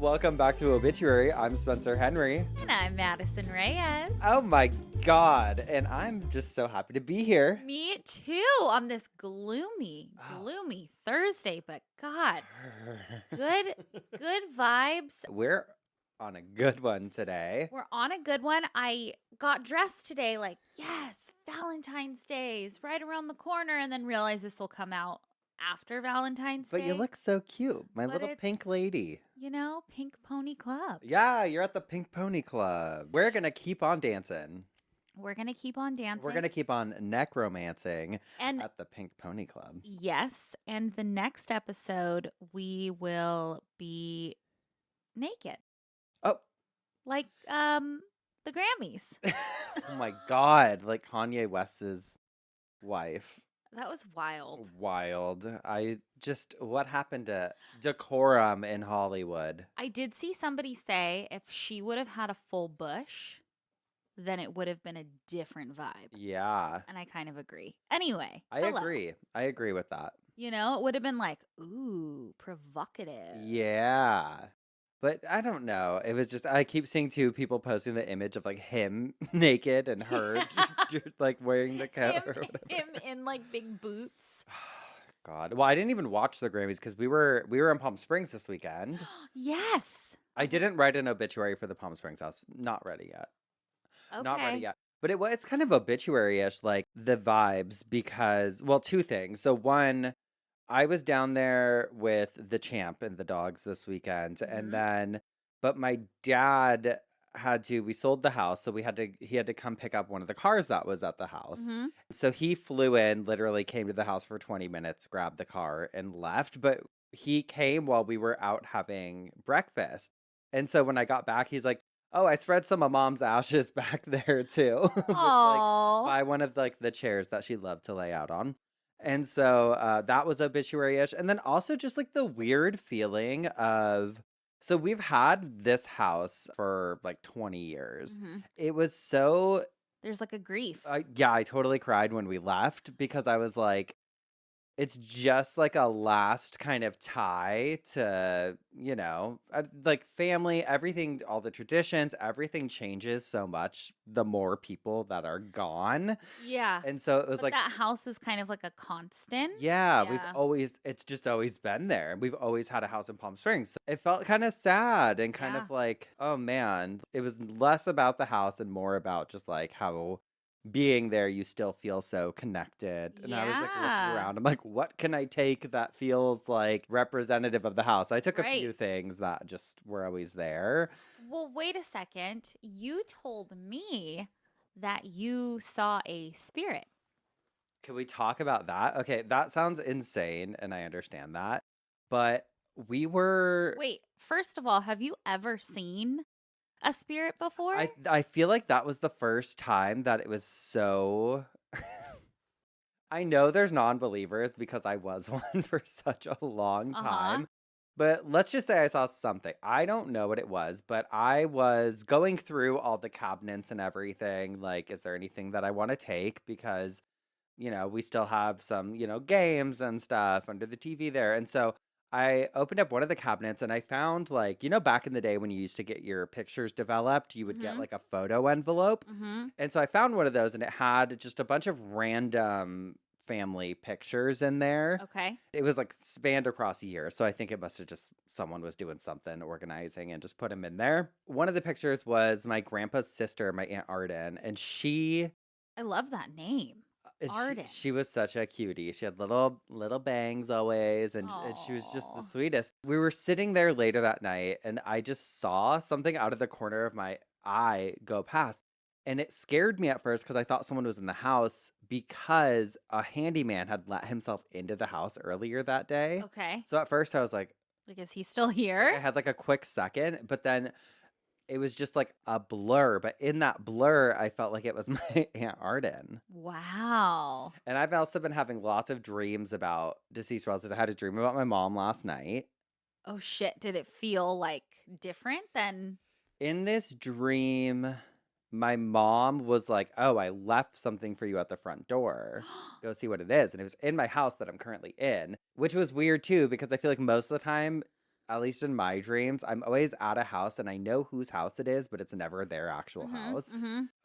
Welcome back to Obituary. I'm Spencer Henry. And I'm Madison Reyes. Oh my God. And I'm just so happy to be here. Me too, on this gloomy Thursday, but God, good vibes. We're on a good one today. We're on a good one. I got dressed today like, yes, Valentine's Day is right around the corner, and then realized this will come out after Valentine's Day. But you look so cute. My But little it's- pink lady. You know, Pink Pony Club. Yeah, you're at the Pink Pony Club. We're going to keep on dancing. We're going to keep on dancing. We're going to keep on necromancing And at the Pink Pony Club. yes, and the next episode, we will be naked. Oh. Like the Grammys. Oh my God. Like Kanye West's wife. That was wild. Wild. What happened to decorum in Hollywood? I did see somebody say if she would have had a full bush, then it would have been a different vibe. Yeah. And I kind of agree. Anyway, I hello. agree. I agree with that. You know, it would have been like, ooh, provocative. Yeah. But I don't know. It was just, I keep seeing two people posting the image of like him naked and her just, like wearing the coat or whatever. Him in like big boots. God. Well, I didn't even watch the Grammys because we were in Palm Springs this weekend. Yes. I didn't write an obituary for the Palm Springs house. Not ready yet. Okay. Not ready yet. But it's kind of obituary-ish, like the vibes, because, well, two things. So one, I was down there with the champ and the dogs this weekend, and but my dad we sold the house, so he had to come pick up one of the cars that was at the house. Mhm. So he flew in, literally came to the house for 20 minutes, grabbed the car, and left. But he came while we were out having breakfast. And so when I got back, he's like, oh, I spread some of Mom's ashes back there too. Which, like, Aww. by one of like the chairs that she loved to lay out on. And so that was obituary-ish. And then also just like the weird feeling of, so we've had this house for like 20 years. Mhm. It was so, There's like a grief. yeah, I totally cried when we left because I was like, it's just like a last kind of tie to, like family, everything, all the traditions, everything changes so much the more people that are gone. Yeah. And so it was But like, that house is kind of like a constant. yeah, Yeah. it's just always been there. We've always had a house in Palm Springs. So it felt kind of sad and kind Yeah. of like, oh man, it was less about the house and more about just like how being there, you still feel so connected. And I was like looking Yeah. around. I'm like, what can I take that feels like representative of the house? I took a few Right. things that just were always there. Well, wait a second. You told me that you saw a spirit. Can we talk about that? Okay, that sounds insane, and I understand that. But we were. Wait, first of all, have you ever seen a spirit before? I feel like that was the first time that it was so. I know there's non-believers because I was one for such a long time. But let's just say I saw something. I don't know what it was, but I was going through all the cabinets and everything. Like, is there anything that I want to take? Because, we still have some, games and stuff under the TV there. And so I opened up one of the cabinets and I found, like, back in the day when you used to get your pictures developed, you would get Mhm. like a photo envelope. Mm-hmm. And so I found one of those and it had just a bunch of random family pictures in there. Okay. It was like spanned across years. So I think it must have just someone was doing something, organizing, and just put them in there. One of the pictures was my grandpa's sister, my Aunt Arden, and I love that name. Arden. she was such a cutie. She had little bangs always, and she was just the Aw. sweetest. We were sitting there later that night, and I just saw something out of the corner of my eye go past. And it scared me at first because I thought someone was in the house because a handyman had let himself into the house earlier that day. Okay. So at first I was like, Is he still I here? had like a quick second, but then it was just like a blur. But in that blur, I felt like it was my Aunt Arden. Wow. And I've also been having lots of dreams about deceased relatives. I had a dream about my mom last night. Oh, shit. Did it feel like different than. In this dream, my mom was like, oh, I left something for you at the front door. Go see what it is. And it was in my house that I'm currently in, which was weird too, because I feel like most of the time at least in my dreams, I'm always at a house and I know whose house it is, but it's never their actual house.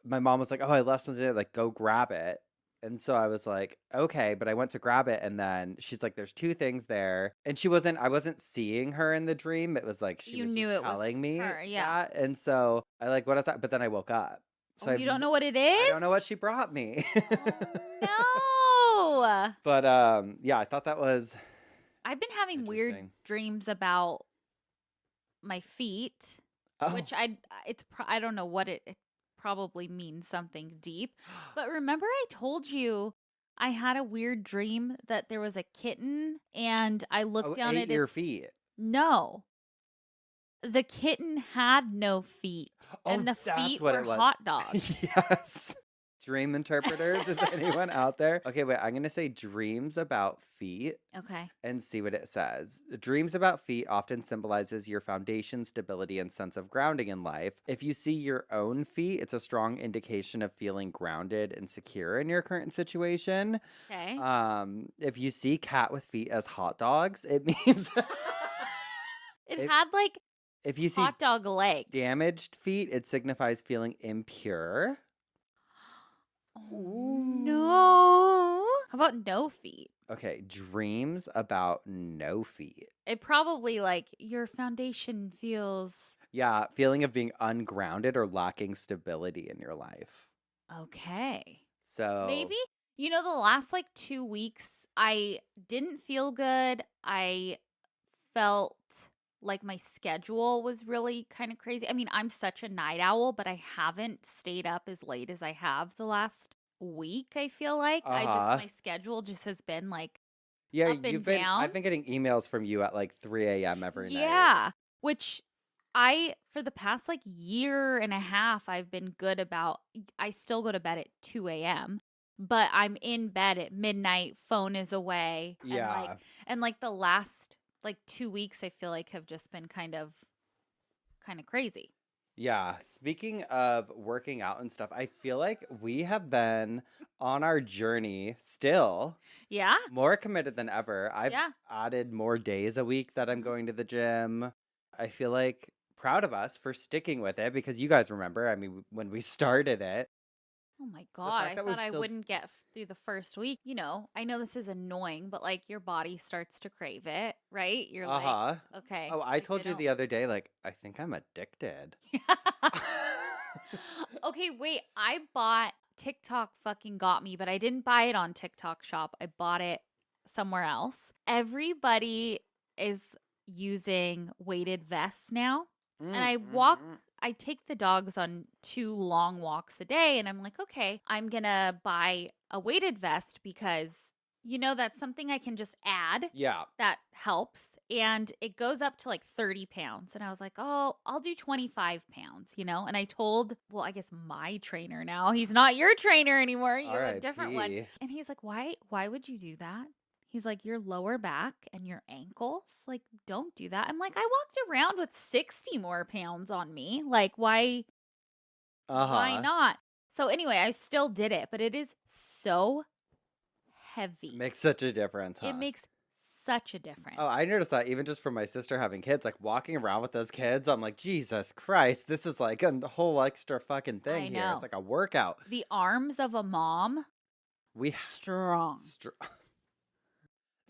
My mom was like, oh, I left something there, like, go grab it. And so I was like, okay, but I went to grab it. And then she's like, there's 2 things there. And I wasn't seeing her in the dream. It was like, she You was knew just it was telling me her, yeah. that. And so I like, what is that? But then I woke up. So Oh, you don't know what it is? I don't know what she brought me. Oh, no. But yeah, I thought that was I've been having weird interesting. dreams about my feet, Oh. which I don't know what it probably means something deep. But remember I told you I had a weird dream that there was a kitten and I looked down ate at your its feet. No. The kitten had no feet. Oh, and the that's feet what were it was. hot dogs. Yes. Dream interpreters. Is anyone out there? Okay, wait. I'm going to say dreams about feet Okay. and see what it says. Dreams about feet often symbolizes your foundation, stability, and sense of grounding in life. If you see your own feet, it's a strong indication of feeling grounded and secure in your current situation. Okay. If you see cat with feet as hot dogs, it means It had like if you see hot dog legs. damaged feet, it signifies feeling impure. Oh, no. How about no feet? Okay, dreams about no feet. It probably like your foundation feels Yeah, feeling of being ungrounded or lacking stability in your life. okay. So Maybe, the last like 2 weeks, I didn't feel good. I felt like my schedule was really kind of crazy. I mean, I'm such a night owl, but I haven't stayed up as late as I have the last week, I feel like. My schedule just has been like yeah, up and down. I've been getting emails from you at like 3 a.m. every night. Yeah, which for the past like year and a half, I've been good about. I still go to bed at 2 a.m., but I'm in bed at midnight, phone is away. Yeah. And like the last like 2 weeks, I feel like have just been kind of crazy. Yeah. Speaking of working out and stuff, I feel like we have been on our journey still. Yeah. More committed than ever. I've Yeah. added more days a week that I'm going to the gym. I feel like proud of us for sticking with it because you guys remember, I mean, when we started it. Oh my God. fact I that we've thought I still- wouldn't get through the first week. I know this is annoying, but like your body starts to crave it, right? You're like, okay. Oh, I like, told you the other day, like, I think I'm addicted. Okay, wait. I bought TikTok fucking got me, but I didn't buy it on TikTok shop. I bought it somewhere else. Everybody is using weighted vests now. And I take the dogs on 2 long walks a day and I'm like, okay, I'm going to buy a weighted vest because that's something I can just add. Yeah. That helps. And it goes up to like 30 pounds. And I was like, oh, I'll do 25 pounds, And I told, well, I guess my trainer now, he's not your trainer anymore. You have a different one. R.I.P.. And he's like, why would you do that? He's like, your lower back and your ankles, like, don't do that. I'm like, I walked around with 60 more pounds on me. Like, why not? So anyway, I still did it, but it is so heavy. Makes such a difference, huh? It makes such a difference. Oh, I noticed that even just for my sister having kids, like walking around with those kids, I'm like, Jesus Christ, this is like a whole extra fucking thing I here. know. It's like a workout. The arms of a mom, strong.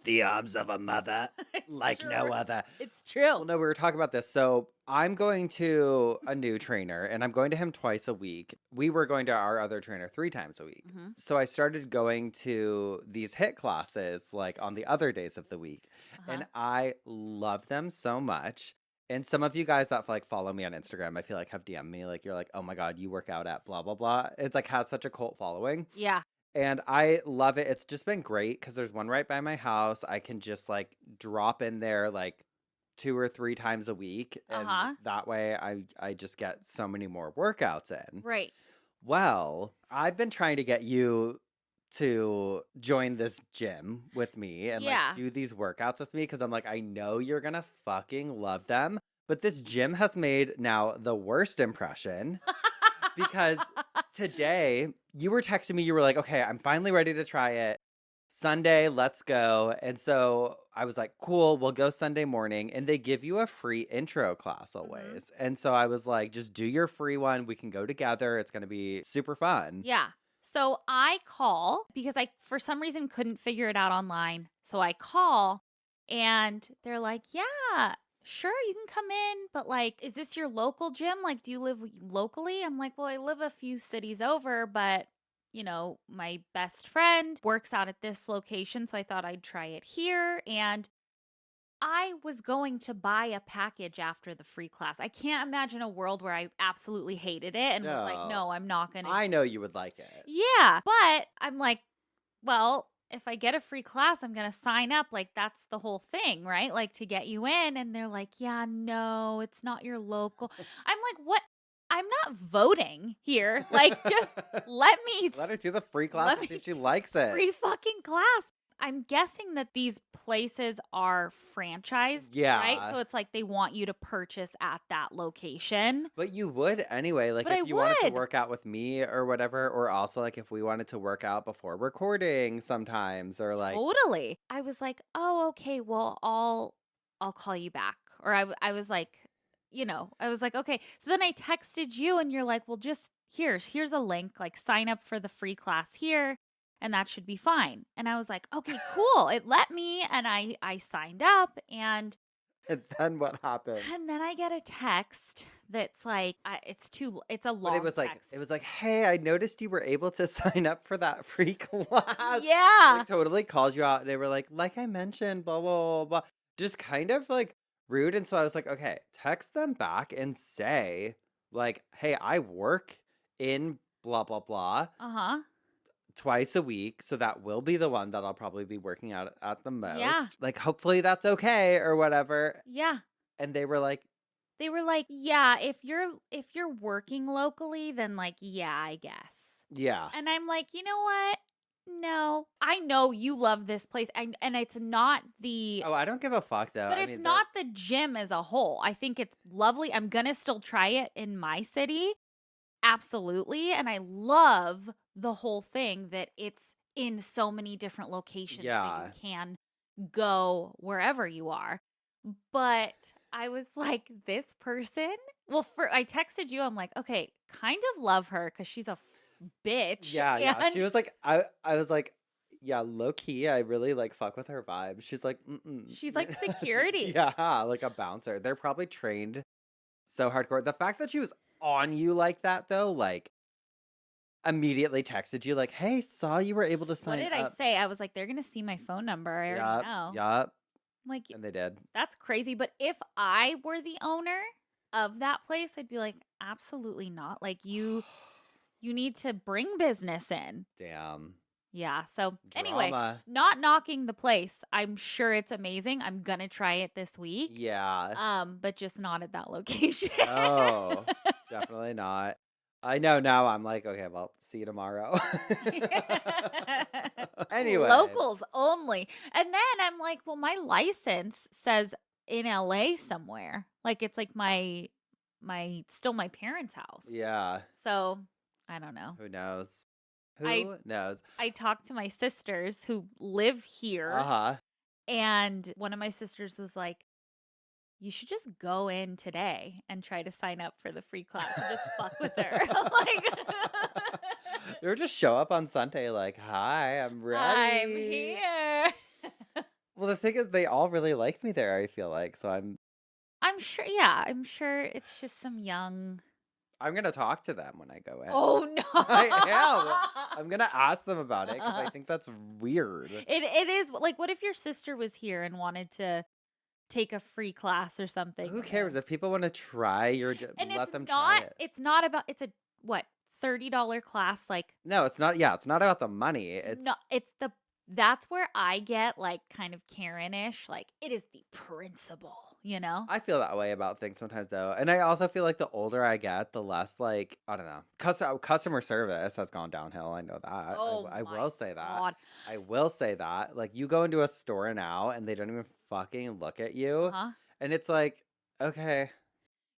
The arms of a mother, like true. no other. It's true. Well, no, we were talking about this. So I'm going to a new trainer, and I'm going to him twice a week. We were going to our other trainer 3 times a week. Mhm. So I started going to these HIIT classes, like on the other days of the week. And I love them so much. And some of you guys that like follow me on Instagram, I feel like have DM'd me. Like, you're like, oh my God, you work out at blah, blah, blah. It like has such a cult following. Yeah. And I love it. It's just been great because there's one right by my house. I can just like drop in there like 2 or 3 times a week. And that way I just get so many more workouts in. Right. Well, I've been trying to get you to join this gym with me and like do these workouts with me because I'm like, I know you're going to fucking love them. But this gym has made now the worst impression. Because today you were texting me, you were like, okay, I'm finally ready to try it. Sunday, let's go. And so I was like, cool, we'll go Sunday morning. And they give you a free intro class always. And so I was like, just do your free one. We can go together. It's going to be super fun. Yeah. So I call because I, for some reason, couldn't figure it out online. So I call and they're like, yeah, sure, you can come in. But like, is this your local gym? Like, do you live locally? I'm like, well, I live a few cities over, but you know, my best friend works out at this location. So I thought I'd try it here. And I was going to buy a package after the free class. I can't imagine a world where I absolutely hated it and was like, no, I'm not going to. I know you would like it. Yeah. But I'm like, well, if I get a free class, I'm going to sign up. Like, that's the whole thing, right? Like, to get you in. And they're like, yeah, no, it's not your local. I'm like, what? I'm not voting here. Like, just let me. Let her do the free class and see if she likes it. Free fucking class. I'm guessing that these places are franchised, Yeah. right? So it's like they want you to purchase at that location. But you would anyway, like But if you wanted to work out with me or whatever, or also like if we wanted to work out before recording sometimes, or like Totally. I was like, oh, okay, well, I'll call you back. Or I was like, you know, I was like, okay. So then I texted you and you're like, well, just here's a link, like sign up for the free class here. And that should be fine. And I was like, okay, cool. It let me. And I signed up. And then what happened? And then I get a text that's like, it's a long But it was text. like, hey, I noticed you were able to sign up for that free class. Yeah. Like, totally called you out. And they were like I mentioned, blah, blah, blah, blah. Just kind of like rude. And so I was like, okay, text them back and say, like, hey, I work in blah, blah, blah. Uh-huh. Twice a week, so that will be the one that I'll probably be working out at the most. Yeah. Like, hopefully that's okay or whatever. Yeah. And they were like, yeah, if you're working locally, then like, yeah, I guess. yeah. And I'm like, you know what? No, I know you love this place, and it's not the. Oh, I don't give a fuck though. But it's not the gym as a whole. I think it's lovely. I'm gonna still try it in my city. Absolutely. And I love the whole thing that it's in so many different locations that you can go wherever you are. But I was like, this person, well, I texted you. I'm like, okay, kind of love her because she's a bitch. Yeah. She was like, I was like, yeah, low key, I really like fuck with her vibe. She's like, she's like security. Yeah, like a bouncer. They're probably trained so hardcore. The fact that she was on you like that though, like immediately texted you like, hey, saw you were able to sign up. What did I say? I was like, they're gonna see my phone number. I already know. Yup. Like, and they did. That's crazy. But if I were the owner of that place, I'd be like, absolutely not. Like, you need to bring business in. Damn. Yeah. So Drama. Anyway, not knocking the place. I'm sure it's amazing. I'm gonna try it this week. Yeah. But just not at that location. Oh, definitely not. I know now. I'm like, okay, well, see you tomorrow. Anyway. Locals only. And then I'm like, well, my license says in LA somewhere. Like, it's like still my parents' house. Yeah. So I don't know. Who knows? Who knows? I talked to my sisters who live here. Uh-huh. And one of my sisters was like, you should just go in today and try to sign up for the free class and just fuck with her. Like, or just show up on Sunday like, hi, I'm ready. I'm here. Well, the thing is, they all really like me there, I feel like. So I'm sure. Yeah, I'm sure it's just some young. I'm going to talk to them when I go in. Oh, no. I am. I'm going to ask them about it because I think that's weird. It is. Like, what if your sister was here and wanted to take a free class or something? Who cares? If people want to try and let them try it. It's not about, it's a, what, $30 class? Like, no, it's not. Yeah, it's not about the money. It's no, that's where I get like kind of Karen-ish. Like, it is the principle, you know? I feel that way about things sometimes though. And I also feel like the older I get, the less like, I don't know, customer service has gone downhill. I know that. Oh, I will say that. God. I will say that. Like, you go into a store now and they don't even fucking look at you. Uh-huh. And it's like, okay.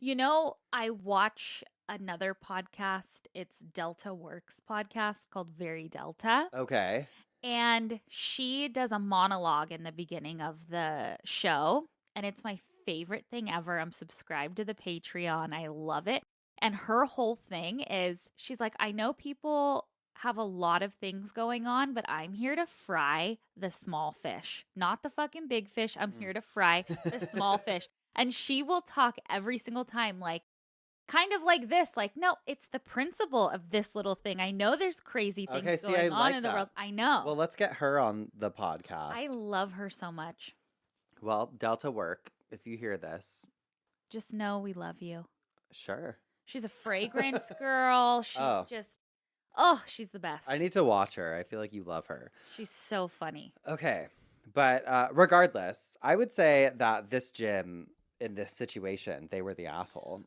You know, I watch another podcast. It's Delta Works podcast called Very Delta. Okay. And she does a monologue in the beginning of the show. And it's my favorite thing ever. I'm subscribed to the Patreon. I love it. And her whole thing is she's like, I know people have a lot of things going on, but I'm here to fry the small fish, not the fucking big fish. I'm here to fry the small fish. And she will talk every single time, like, kind of like this, like, no, it's the principle of this little thing. I know there's crazy things Okay, see, I going on like in the that. world. I know. Well, let's get her on the podcast. I love her so much. Well, Delta Work, if you hear this. Just know we love you. Sure. She's a fragrance girl. She's she's the best. I need to watch her. I feel like you love her. She's so funny. Okay. But regardless, I would say that this gym, in this situation, they were the asshole.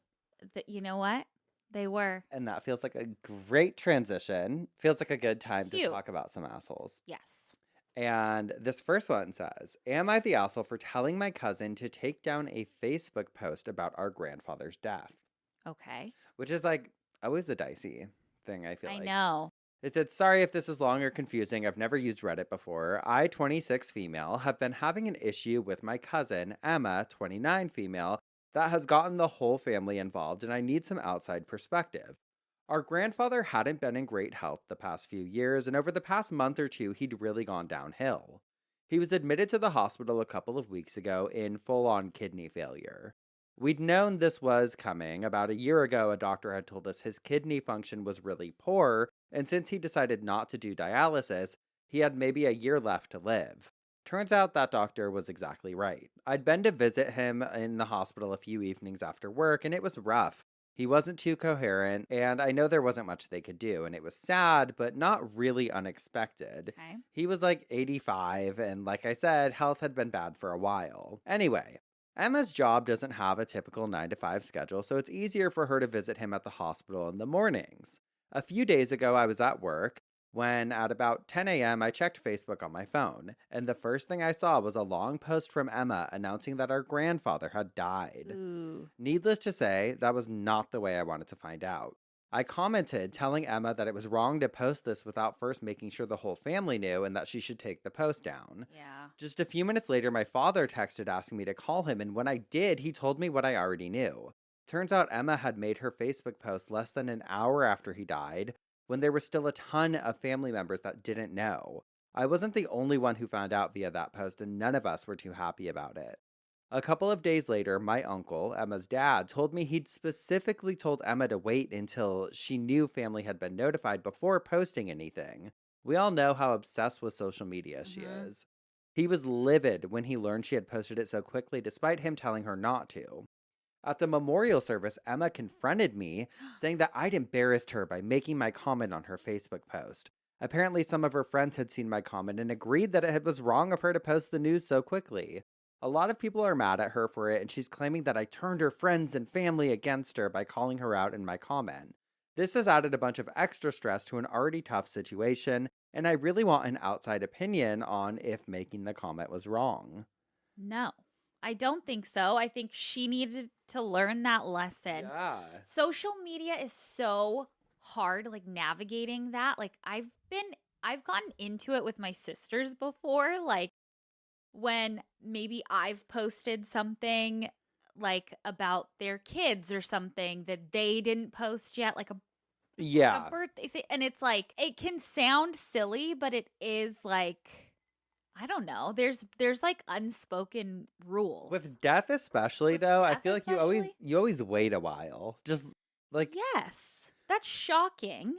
You know what? They were. And that feels like a great transition. Feels like a good time Cute. to talk about some assholes. Yes. And this first one says, am I the asshole for telling my cousin to take down a Facebook post about our grandfather's death? Okay. Which is like always a dicey thing, I feel like. I know. It said, sorry if this is long or confusing. I've never used Reddit before. I, 26 female, have been having an issue with my cousin, Emma, 29 female, that has gotten the whole family involved, and I need some outside perspective. Our grandfather hadn't been in great health the past few years, and over the past month or two, he'd really gone downhill. He was admitted to the hospital a couple of weeks ago in full-on kidney failure. We'd known this was coming. About a year ago, a doctor had told us his kidney function was really poor, and since he decided not to do dialysis, he had maybe a year left to live. Turns out that doctor was exactly right. I'd been to visit him in the hospital a few evenings after work, and it was rough. He wasn't too coherent, and I know there wasn't much they could do, and it was sad, but not really unexpected. Okay. He was like 85, and like I said, health had been bad for a while. Anyway, Emma's job doesn't have a typical 9-to-5 schedule, so it's easier for her to visit him at the hospital in the mornings. A few days ago, I was at work when at about 10 a.m. I checked Facebook on my phone, and the first thing I saw was a long post from Emma announcing that our grandfather had died. Ooh. Needless to say, that was not the way I wanted to find out. I commented telling Emma that it was wrong to post this without first making sure the whole family knew and that she should take the post down. Yeah. Just a few minutes later, my father texted asking me to call him, and when I did, he told me what I already knew. Turns out Emma had made her Facebook post less than an hour after he died, when there was still a ton of family members that didn't know. I wasn't the only one who found out via that post, and none of us were too happy about it. A couple of days later, my uncle, Emma's dad, told me he'd specifically told Emma to wait until she knew family had been notified before posting anything. We all know how obsessed with social media she is. He was livid when he learned she had posted it so quickly, despite him telling her not to. At the memorial service, Emma confronted me, saying that I'd embarrassed her by making my comment on her Facebook post. Apparently, some of her friends had seen my comment and agreed that it was wrong of her to post the news so quickly. A lot of people are mad at her for it, and she's claiming that I turned her friends and family against her by calling her out in my comment. This has added a bunch of extra stress to an already tough situation, and I really want an outside opinion on if making the comment was wrong. No, I don't think so. I think she needed to learn that lesson. Yeah. Social media is so hard, like navigating that. Like I've gotten into it with my sisters before, like when maybe I've posted something like about their kids or something that they didn't post yet, like a birthday thing. And it's like, it can sound silly, but it is like, I don't know. There's like unspoken rules. With death especially, though, I feel like you always wait a while. Just like, yes, that's shocking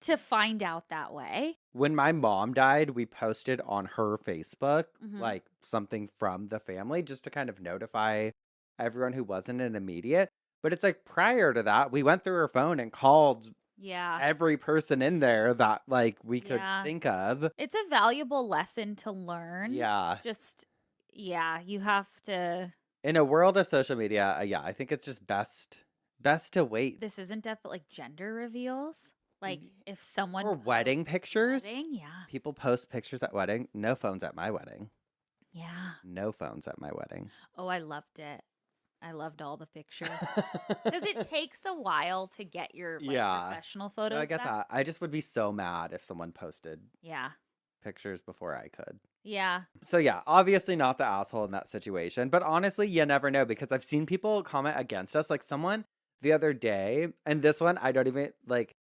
to find out that way. when my mom died, we posted on her Facebook like something from the family just to kind of notify everyone who wasn't an immediate. But it's like prior to that, we went through her phone and called every person in there that like we could think of. It's a valuable lesson to learn. Yeah. Just, you have to. In a world of social media, I think it's just best to wait. This isn't definitely like gender reveals. Like if someone. Or wedding pictures. Yeah. People post pictures at wedding. No phones at my wedding. Yeah. No phones at my wedding. Oh, I loved it. I loved all the pictures. Because it takes a while to get your professional photos. I get that. I just would be so mad if someone posted. Yeah. pictures before I could. Yeah. So yeah, obviously not the asshole in that situation, but honestly, you never know because I've seen people comment against us. Like someone the other day, and this one I don't even like.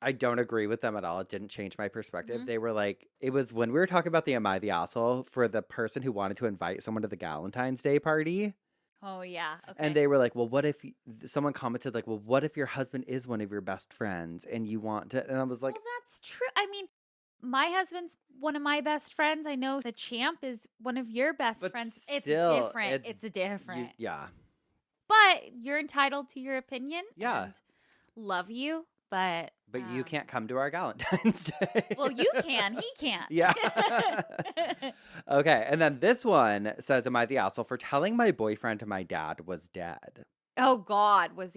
I don't agree with them at all. It didn't change my perspective. Mhm. They were like, it was when we were talking about the Am I the Asshole for the person who wanted to invite someone to the Valentine's Day party. Oh, yeah. And Okay. they were like, well, what if someone commented, like, well, what if your husband is one of your best friends and you want to? And I was like, Well, that's true. I mean, my husband's one of my best friends. I know the champ is one of your best but friends. still, It's different. yeah. But you're entitled to your opinion. Yeah. And love you, but you can't come to our Valentine's Day. well, you can. He can't. Yeah. Okay. And then this one says, am I the asshole for telling my boyfriend my dad was dead? Oh God, was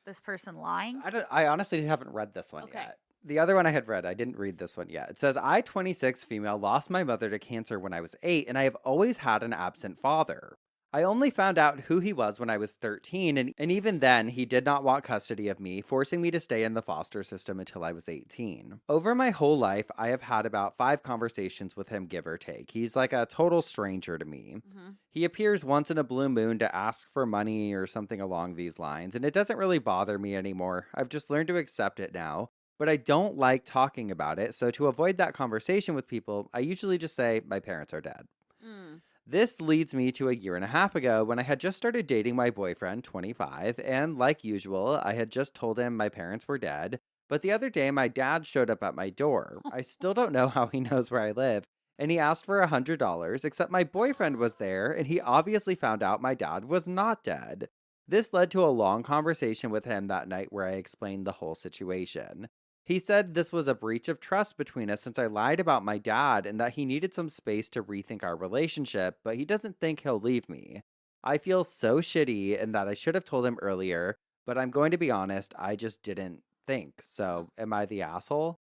this person lying? I honestly haven't read this one Okay. yet. The other one I had read, I didn't read this one yet. It says, I, 26 female, lost my mother to cancer when I was 8, and I have always had an absent father. I only found out who he was when I was 13, and even then, he did not want custody of me, forcing me to stay in the foster system until I was 18. Over my whole life, I have had about 5 conversations with him, give or take. He's like a total stranger to me. Mm-hmm. He appears once in a blue moon to ask for money or something along these lines, and it doesn't really bother me anymore. I've just learned to accept it now. But I don't like talking about it, so to avoid that conversation with people, I usually just say, my parents are dead. Mm. This leads me to a year and a half ago when I had just started dating my boyfriend, 25, and like usual, I had just told him my parents were dead. But the other day, my dad showed up at my door. I still don't know how he knows where I live, and he asked for $100, except my boyfriend was there, and he obviously found out my dad was not dead. This led to a long conversation with him that night where I explained the whole situation. He said this was a breach of trust between us since I lied about my dad and that he needed some space to rethink our relationship, but he doesn't think he'll leave me. I feel so shitty and that I should have told him earlier, but I'm going to be honest, I just didn't think. So, am I the asshole?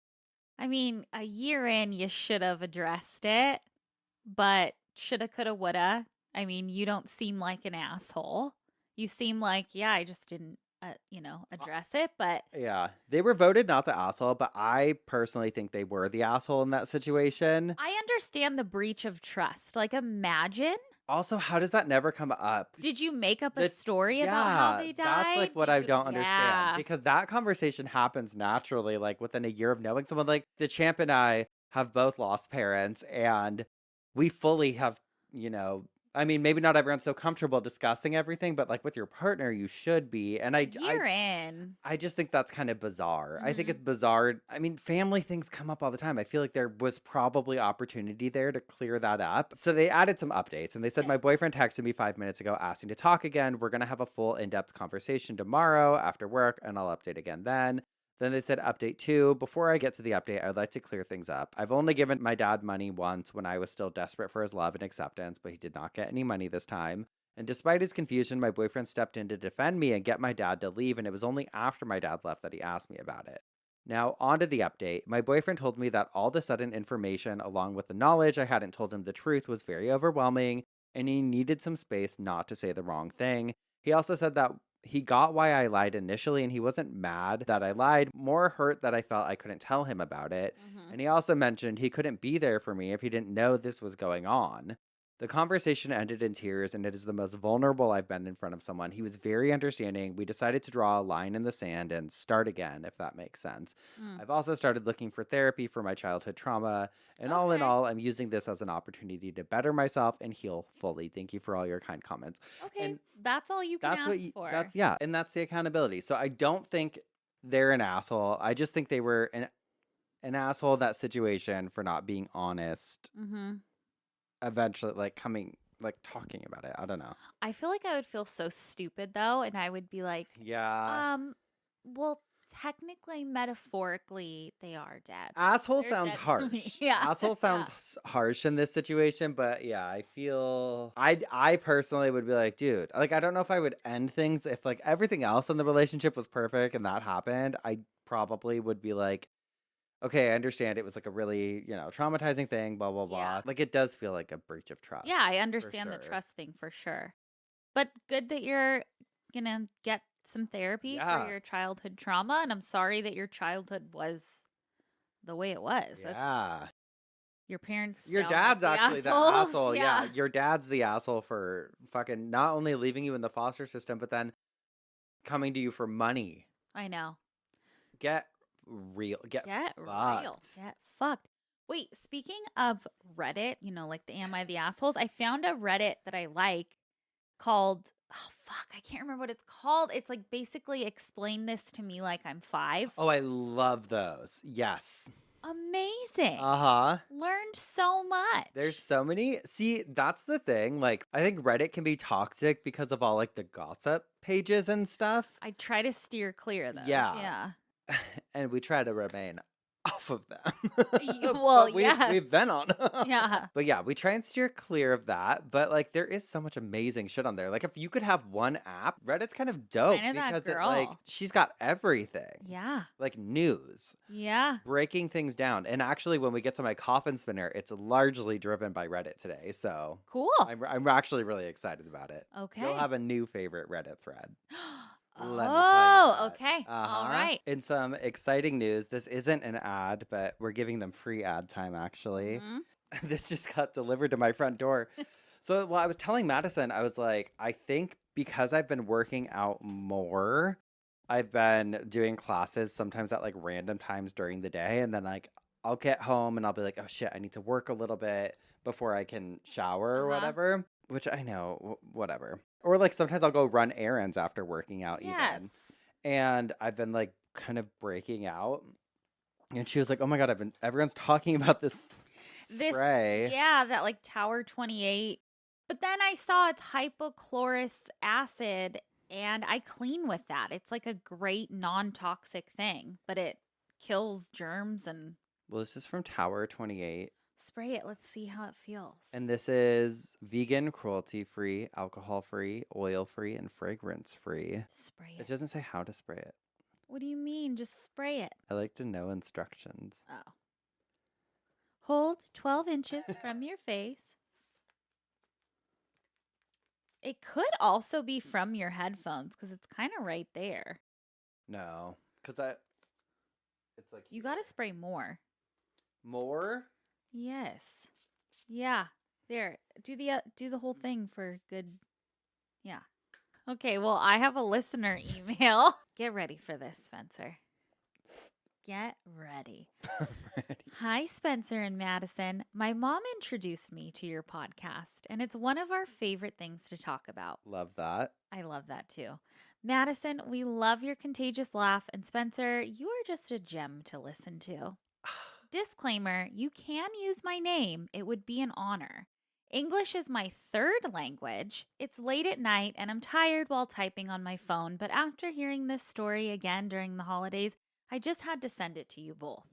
I mean, a year in, you should have addressed it, but shoulda, coulda, woulda. I mean, you don't seem like an asshole. You seem like, yeah, I just didn't, address it. But Yeah, they were voted not the asshole, but I personally think they were the asshole in that situation. I understand the breach of trust. Like, imagine. Also, how does that never come up? Did you make up a The- story about how they died? That's like what Did I you- don't understand. Yeah. Because that conversation happens naturally, like within a year of knowing someone. Like the champ and I have both lost parents, and we fully have, I mean, maybe not everyone's so comfortable discussing everything, but like with your partner, you should be. And Year in. I just think that's kind of bizarre. I think Mhm. it's bizarre. I mean, family things come up all the time. I feel like there was probably opportunity there to clear that up. So they added some updates and they said, Okay. my boyfriend texted me 5 minutes ago asking to talk again. We're going to have a full in-depth conversation tomorrow after work and I'll update again then. Then they said update 2. Before I get to the update, I'd like to clear things up. I've only given my dad money once when I was still desperate for his love and acceptance, but he did not get any money this time. And despite his confusion, my boyfriend stepped in to defend me and get my dad to leave, and it was only after my dad left that he asked me about it. Now, on to the update. My boyfriend told me that all the sudden information, along with the knowledge I hadn't told him the truth, was very overwhelming, and he needed some space not to say the wrong thing. He also said that he got why I lied initially, and he wasn't mad that I lied, more hurt that I felt I couldn't tell him about it. Mhm. And he also mentioned he couldn't be there for me if he didn't know this was going on. The conversation ended in tears, and it is the most vulnerable I've been in front of someone. He was very understanding. We decided to draw a line in the sand and start again, if that makes sense. Mm. I've also started looking for therapy for my childhood trauma, and all in Okay. all, I'm using this as an opportunity to better myself and heal fully. Thank you for all your kind comments. Okay. And That's all you can that's ask what you, for. that's yeah, and that's the accountability. So I don't think they're an asshole. I just think they were an asshole in that situation for not being honest. Mm-hmm. Eventually, talking about it. I don't know. I feel like I would feel so stupid though, and I would be like, Yeah. well, technically, metaphorically, they are dead. Asshole They're sounds dead to harsh. me. Yeah. Asshole sounds harsh in this situation, but yeah, I feel I personally would be like, dude, like I don't know if I would end things if like everything else in the relationship was perfect and that happened. I probably would be like, okay, I understand it was like a really, traumatizing thing, blah blah blah. Yeah. Like it does feel like a breach of trust. Yeah, I understand the sure. trust thing for sure. But good that you're gonna get some therapy Yeah. for your childhood trauma, and I'm sorry that your childhood was the way it was. Yeah. Your parents Your sound like dad's the actually the assholes. asshole. Yeah. Your dad's the asshole for fucking not only leaving you in the foster system, but then coming to you for money. I know. Get real. Get real. fucked. Get fucked. Wait, speaking of Reddit, like the Am I the Assholes? I found a Reddit that I like called, oh fuck, I can't remember what it's called. It's like basically explain this to me like I'm 5. Oh, I love those. Yes. Amazing. Uh-huh. Learned so much. There's so many. See, that's the thing. Like, I think Reddit can be toxic because of all like the gossip pages and stuff. I try to steer clear of those. Yeah. Yeah. And we try to remain off of them. Well, we've been on. Yeah. But yeah, we try and steer clear of that. But like, there is so much amazing shit on there. Like, if you could have one app, Reddit's kind of dope Kinda that because it girl. like she's got everything. Yeah. Like news, Yeah. breaking things down. And actually, when we get to my coffin spinner, it's largely driven by Reddit today. So Cool. I'm actually really excited about it. Okay. You'll have a new favorite Reddit thread. Let me tell you Oh, that. okay. All Uh-huh. right. In some exciting news, this isn't an ad, but we're giving them free ad time actually. Mhm. This just got delivered to my front door. So, well, I was telling Madison, I was like, I think because I've been working out more, I've been doing classes sometimes at like random times during the day. And then like I'll get home and I'll be like, oh shit, I need to work a little bit before I can shower or whatever. Which I know, whatever. Or like sometimes I'll go run errands after working out Yes. even. And I've been like kind of breaking out. And she was like, oh my God, everyone's talking about this spray. Yeah, that like Tower 28. But then I saw it's hypochlorous acid and I clean with that. It's like a great non-toxic thing, but it kills germs and Well, this is from Tower 28. spray it. Let's see how it feels. And this is vegan, cruelty-free, alcohol-free, oil-free, and fragrance-free. Spray It it. doesn't say how to spray it. What do you mean? Just spray it. I like to know instructions. Oh. Hold 12 inches from your face. It could also be from your headphones because it's kind of right there. No, because it's like You got to spray more. more. Yes. Yeah. There. Do the whole thing for good. Yeah. Okay, well, I have a listener email. Get ready for this, Spencer. Get ready. Hi, Spencer and Madison. My mom introduced me to your podcast, and it's one of our favorite things to talk about. Love that. I love that too. Madison, we love your contagious laugh, and Spencer, you are just a gem to listen to. Disclaimer, you can use my name. It would be an honor. English is my third language. It's late at night, and I'm tired while typing on my phone, but after hearing this story again during the holidays, I just had to send it to you both.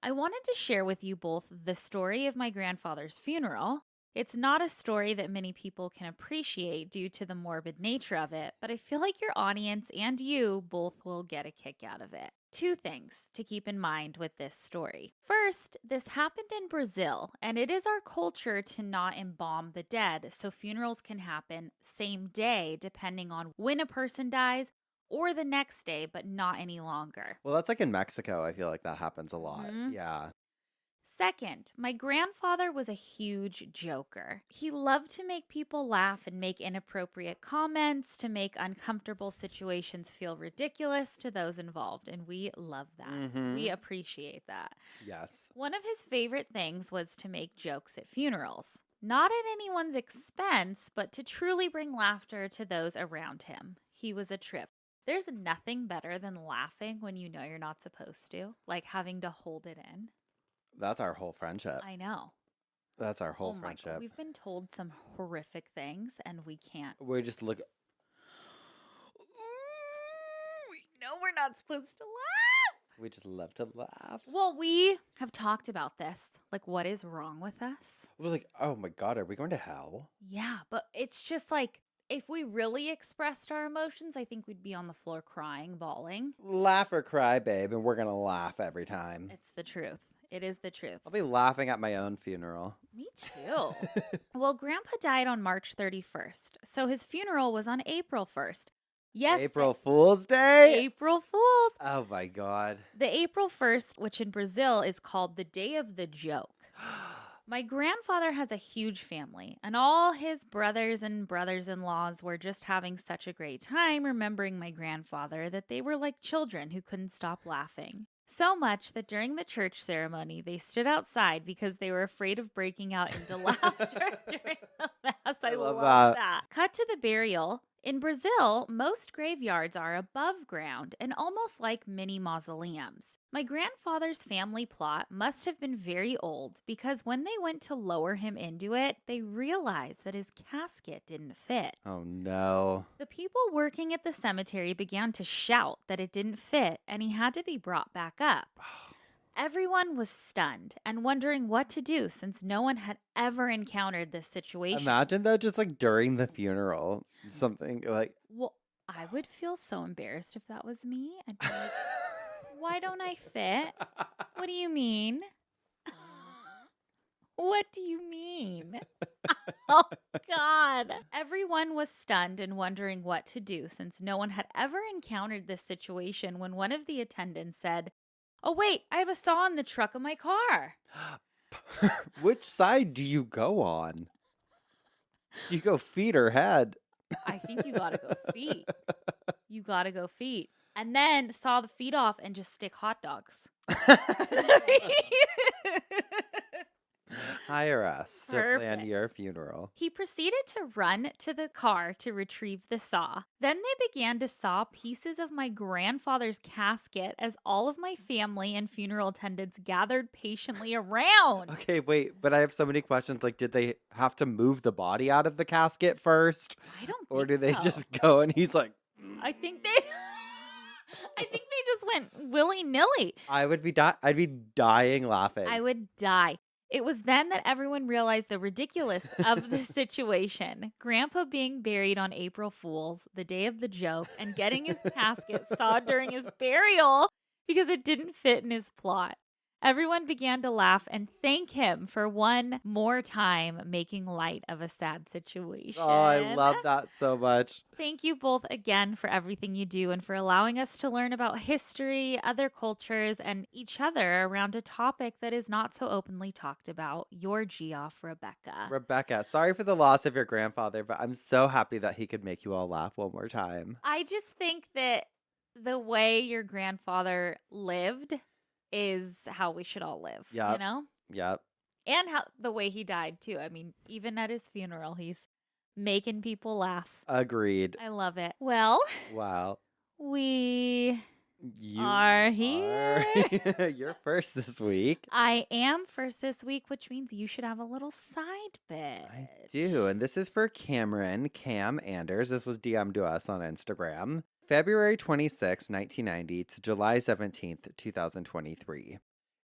I wanted to share with you both the story of my grandfather's funeral. It's not a story that many people can appreciate due to the morbid nature of it, but I feel like your audience and you both will get a kick out of it. 2 things to keep in mind with this story. First, this happened in Brazil, and it is our culture to not embalm the dead, so funerals can happen same day depending on when a person dies or the next day, but not any longer. Well, that's like in Mexico. I feel like that happens a lot. Mhm. Yeah. Second, my grandfather was a huge joker. He loved to make people laugh and make inappropriate comments to make uncomfortable situations feel ridiculous to those involved, and we love that. Mhm. We appreciate that. Yes. One of his favorite things was to make jokes at funerals. Not at anyone's expense, but to truly bring laughter to those around him. He was a trip. There's nothing better than laughing when you know you're not supposed to, like having to hold it in. That's our whole friendship. I know. That's our whole Oh my friendship. God. We've been told some horrific things and we can't. We just look. We know we're not supposed to laugh. We just love to laugh. Well, we have talked about this. Like, what is wrong with us? It was like, oh my God, are we going to hell? Yeah, but it's just like, if we really expressed our emotions, I think we'd be on the floor crying, bawling. Laugh or cry, babe, and we're going to laugh every time. It's the truth. It is the truth. I'll be laughing at my own funeral. Me too. Well, Grandpa died on March 31st, so his funeral was on April 1st. Yes. April Fool's Day? April Fools. Oh my God. The April 1st, which in Brazil is called the Day of the Joke. My grandfather has a huge family, and all his brothers and brothers-in-laws were just having such a great time remembering my grandfather that they were like children who couldn't stop laughing. So much that during the church ceremony, they stood outside because they were afraid of breaking out into laughter during the mass. I love love that. that. Cut to the burial. In Brazil, most graveyards are above ground and almost like mini mausoleums. My grandfather's family plot must have been very old because when they went to lower him into it, they realized that his casket didn't fit. Oh, no. The people working at the cemetery began to shout that it didn't fit and he had to be brought back up. Everyone was stunned and wondering what to do since no one had ever encountered this situation. Imagine, though, just like during the funeral, something like... Well, I would feel so embarrassed if that was me. I'd be like, why don't I fit? What do you mean? What do you mean? Oh, God. Everyone was stunned and wondering what to do since no one had ever encountered this situation when one of the attendants said, "Oh, wait, I have a saw in the truck of my car." Which side do you go on? Do you go feet or head? I think you gotta go feet. You gotta go feet. And then saw the feet off and just stick hot dogs. Hire us to plan Perfect. your funeral. He proceeded to run to the car to retrieve the saw. Then they began to saw pieces of my grandfather's casket as all of my family and funeral attendants gathered patiently around. Okay, wait, but I have so many questions. Like, did they have to move the body out of the casket first? I don't think Or do they so. just go and he's like... I think they just went willy-nilly. I'd be dying laughing. I would die. It was then that everyone realized the ridiculous of the situation. Grandpa being buried on April Fool's, the day of the joke, and getting his casket sawed during his burial because it didn't fit in his plot. Everyone began to laugh and thank him for one more time making light of a sad situation. Oh, I love that so much. Thank you both again for everything you do and for allowing us to learn about history, other cultures, and each other around a topic that is not so openly talked about. Your Geoff, Rebecca. Rebecca, sorry for the loss of your grandfather, but I'm so happy that he could make you all laugh one more time. I just think that the way your grandfather lived is how we should all live, you know? Yep. And how the way he died, too. I mean, even at his funeral, he's making people laugh. Agreed. I love it. Well, Wow. we You are here. You're first this week. I am first this week, which means you should have a little side bit. I do. And this is for Cameron, Cam Anders. This was DM'd to us on Instagram. February 26, 1990 to July 17th, 2023.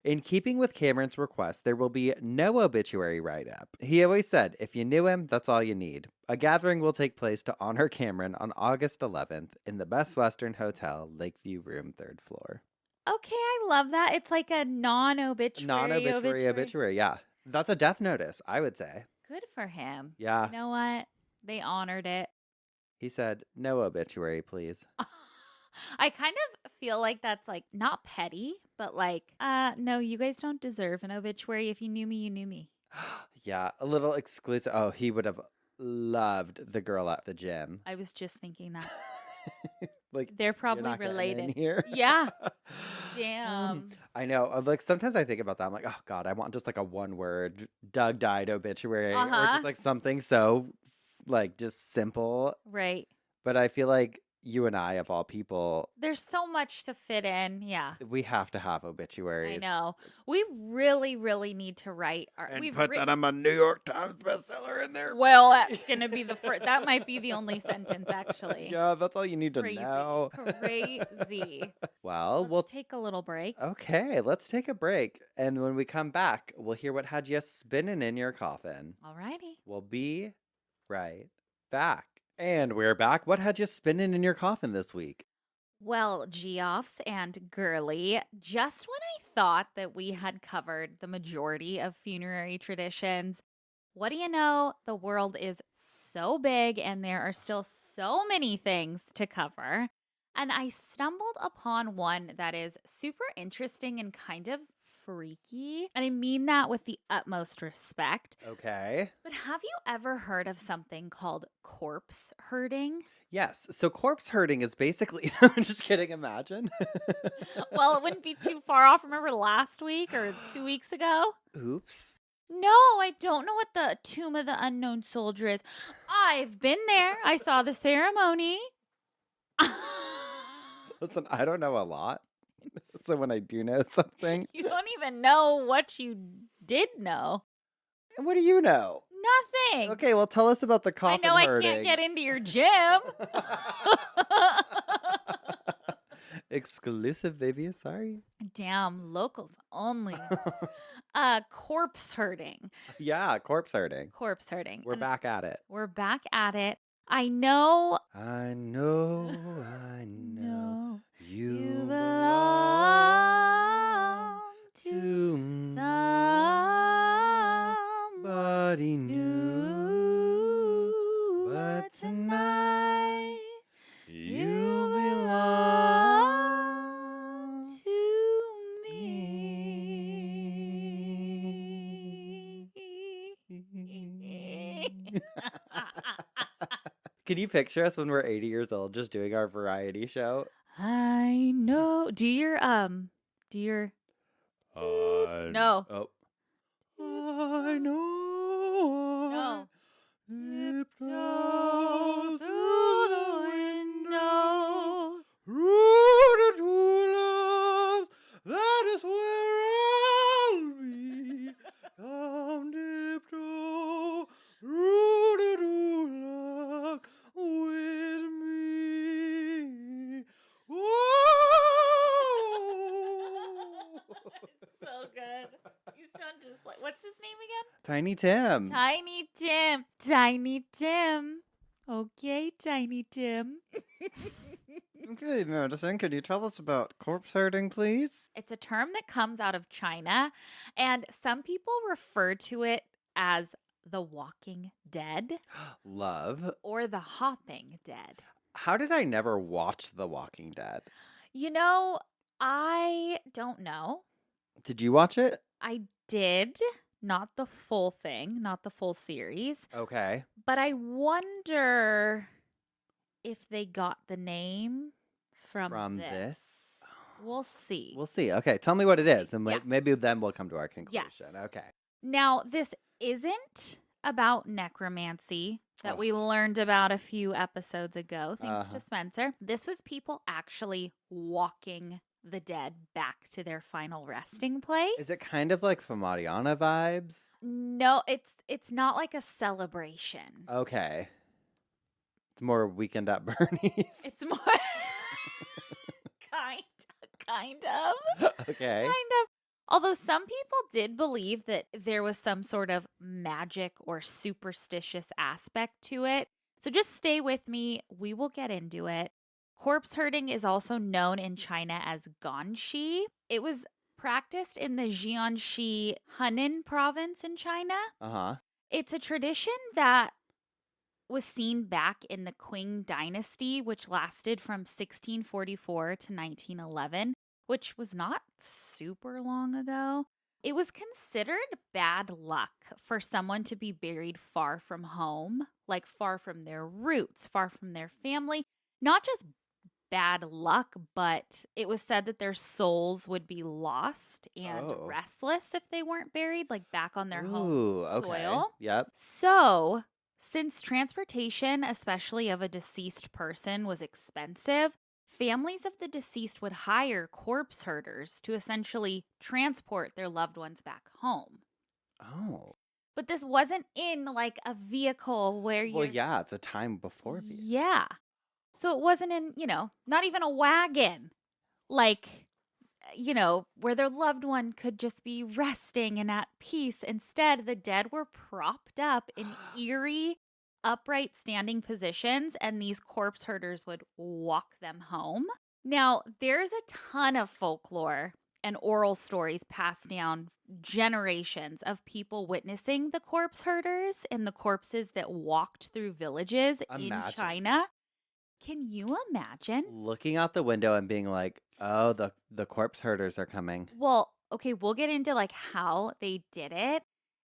In keeping with Cameron's request, there will be no obituary write-up. He always said, if you knew him, that's all you need. A gathering will take place to honor Cameron on August 11th in the Best Western Hotel, Lakeview Room, 3rd floor. Okay, I love that. It's like a non-obituary obituary, yeah. That's a death notice, I would say. Good for him. Yeah. You know what? They honored it. He said, no obituary, please. I kind of feel like that's like not petty, but like, no, you guys don't deserve an obituary. If you knew me, you knew me. Yeah, a little exclusive. Oh, he would have loved the girl at the gym. I was just thinking that. Like, they're probably you're not getting in related. here. Yeah. Damn. I know. Like, sometimes I think about that. I'm like, oh, God, I want just like a one-word Doug died obituary. Or just like something so, like, just simple. Right. But I feel like you and I, of all people, there's so much to fit in. Yeah. we have to have obituaries. I know. We really, really need to write our. And put that I'm a New York Times bestseller in there. Well, that's gonna be the first. That might be the only sentence, actually. Yeah, that's all you need to Crazy. know. Crazy. Well, Let's we'll take a little break. Okay, let's take a break. And when we come back, we'll hear what had you spinning in your coffin. Alrighty. We'll be right back. And we're back. What had you spinning in your coffin this week? Well, Geoffs and Girly, just when I thought that we had covered the majority of funerary traditions, what do you know? The world is so big and there are still so many things to cover. And I stumbled upon one that is super interesting and kind of freaky. And I mean that with the utmost respect. Okay. But have you ever heard of something called corpse herding? Yes. So corpse herding is basically, I'm just kidding, imagine. Well, it wouldn't be too far off. Remember last week or 2 weeks ago? Oops. No, I don't know what the Tomb of the Unknown Soldier is. I've been there. I saw the ceremony. Listen, I don't know a lot. So when I do know something. You don't even know what you did know. And what do you know? Nothing. Okay, well, tell us about the I coffin know herding. I can't get into your gym. Exclusive, baby. Sorry. Damn, locals only. Corpse herding. Yeah, corpse herding. Corpse herding. We're back at it. We're back at it. I know. I know. No, You belong to to somebody new. But tonight, you belong to me. Can you picture us when we're 80 years old just doing our variety show? I know. Do your No. Oh. I know. No. Tiptoe through the window. Through the true love, that is where I'll be. Come tiptoe through the true love with me. Whoa! So good. You sound just like, what's his name again? Tiny Tim. Tiny Tim. Tiny Tim. Okay, Tiny Tim. Okay, Madison, could you tell us about corpse herding, please? It's a term that comes out of China, and some people refer to it as the walking dead Love. or the hopping dead. How did I never watch The Walking Dead? You know, I don't know. Did you watch it? I did. Not the full thing, not the full series. Okay. But I wonder if they got the name from this? We'll see. We'll see. Okay, tell me what it is, and Yeah. maybe then we'll come to our conclusion. Yes. Okay. Now, this isn't about necromancy that we learned about a few episodes ago, thanks to Spencer. This was people actually walking the dead back to their final resting place. Is it kind of like Famariana vibes? No, it's not like a celebration. Okay. It's more Weekend at Bernie's. It's more kind of. Okay. Kind of. Although some people did believe that there was some sort of magic or superstitious aspect to it. So just stay with me. We will get into it. Corpse herding is also known in China as ganshi. It was practiced in the Jiangxi Henan province in China. Uh-huh. It's a tradition that was seen back in the Qing dynasty, which lasted from 1644 to 1911, which was not super long ago. It was considered bad luck for someone to be buried far from home, like far from their roots, far from their family. Not just bad luck, but it was said that their souls would be lost and restless if they weren't buried, like back on their home soil. Yep. So, since transportation, especially of a deceased person, was expensive, families of the deceased would hire corpse herders to essentially transport their loved ones back home. Oh. But this wasn't in like a vehicle where you. Well, yeah, it's a time before vehicle. Yeah. So it wasn't in, not even a wagon, like, where their loved one could just be resting and at peace. Instead, the dead were propped up in eerie, upright standing positions, and these corpse herders would walk them home. Now, there's a ton of folklore and oral stories passed down generations of people witnessing the corpse herders and the corpses that walked through villages in China. Can you imagine? Looking out the window and being like, oh, the corpse herders are coming. Well, okay, we'll get into like how they did it,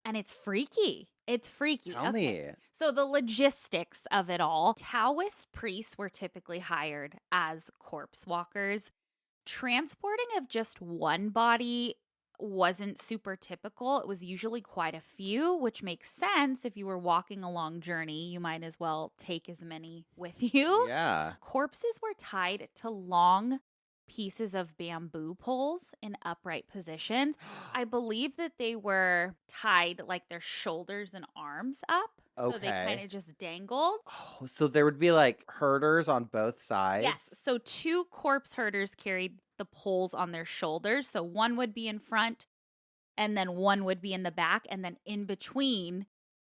and it's freaky. It's freaky. Tell Okay. me. So the logistics of it all. Taoist priests were typically hired as corpse walkers. Transporting of just one body wasn't super typical. It was usually quite a few, which makes sense. If you were walking a long journey, you might as well take as many with you. Yeah. Corpses were tied to long pieces of bamboo poles in upright positions. I believe that they were tied like their shoulders and arms up. So they kind Okay. of just dangled. Oh, so there would be like herders on both sides? Yes. So 2 corpse herders carried the poles on their shoulders. So one would be in front and then one would be in the back. And then in between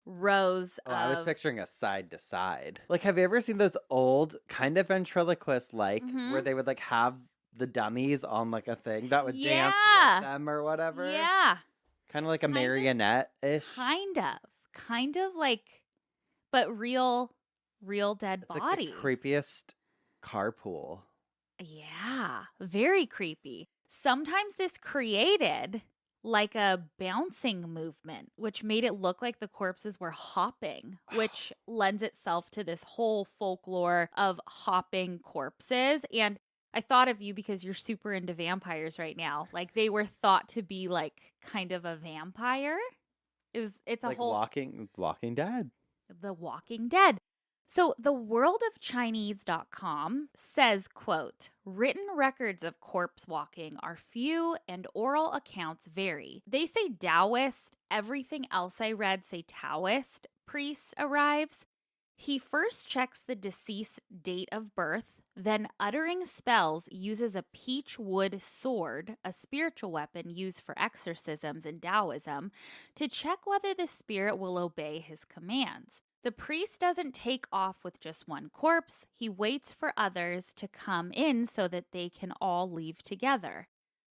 rows Oh, I was of. picturing a side to side. Like, have you ever seen those old kind of ventriloquist where Mhm. they would like have the dummies on like a thing that would dance Yeah. with them or whatever? Yeah. Kind of like a Kind of- marionette-ish. Kind of like, but real dead It's like bodies. the creepiest carpool. Yeah, very creepy. Sometimes this created like a bouncing movement, which made it look like the corpses were hopping, which lends itself to this whole folklore of hopping corpses. And I thought of you because you're super into vampires right now. Like they were thought to be like kind of a vampire. It's a Like whole Walking Dead. The Walking Dead. So the worldofchinese.com says, quote, written records of corpse walking are few and oral accounts vary. They say Taoist, everything else I read say Taoist priest arrives. He first checks the deceased date of birth, then uttering spells uses a peach wood sword, a spiritual weapon used for exorcisms in Taoism, to check whether the spirit will obey his commands. The priest doesn't take off with just one corpse. He waits for others to come in so that they can all leave together.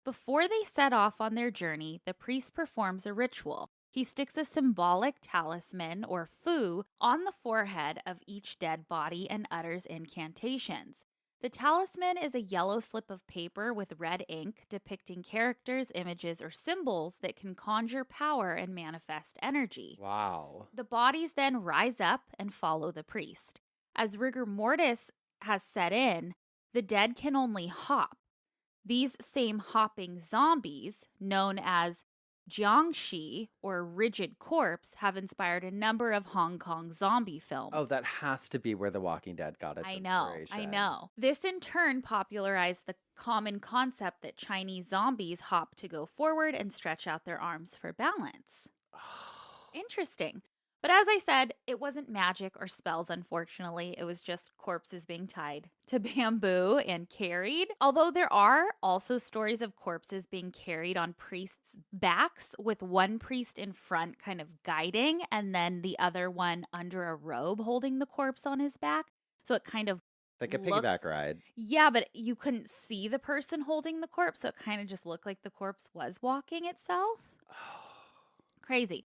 Before they set off on their journey, the priest performs a ritual. He sticks a symbolic talisman or fu on the forehead of each dead body and utters incantations. The talisman is a yellow slip of paper with red ink depicting characters, images, or symbols that can conjure power and manifest energy. Wow. The bodies then rise up and follow the priest. As rigor mortis has set in, the dead can only hop. These same hopping zombies, known as jiangshi or rigid corpse, have inspired a number of Hong Kong zombie films. Oh, that has to be where The Walking Dead got its inspiration. I know. This in turn popularized the common concept that Chinese zombies hop to go forward and stretch out their arms for balance. Interesting. But as I said, it wasn't magic or spells, unfortunately. It was just corpses being tied to bamboo and carried. Although there are also stories of corpses being carried on priests' backs, with one priest in front kind of guiding and then the other one under a robe holding the corpse on his back. So it kind of Like a piggyback ride. Yeah, but you couldn't see the person holding the corpse, so it kind of just looked like the corpse was walking itself. Crazy.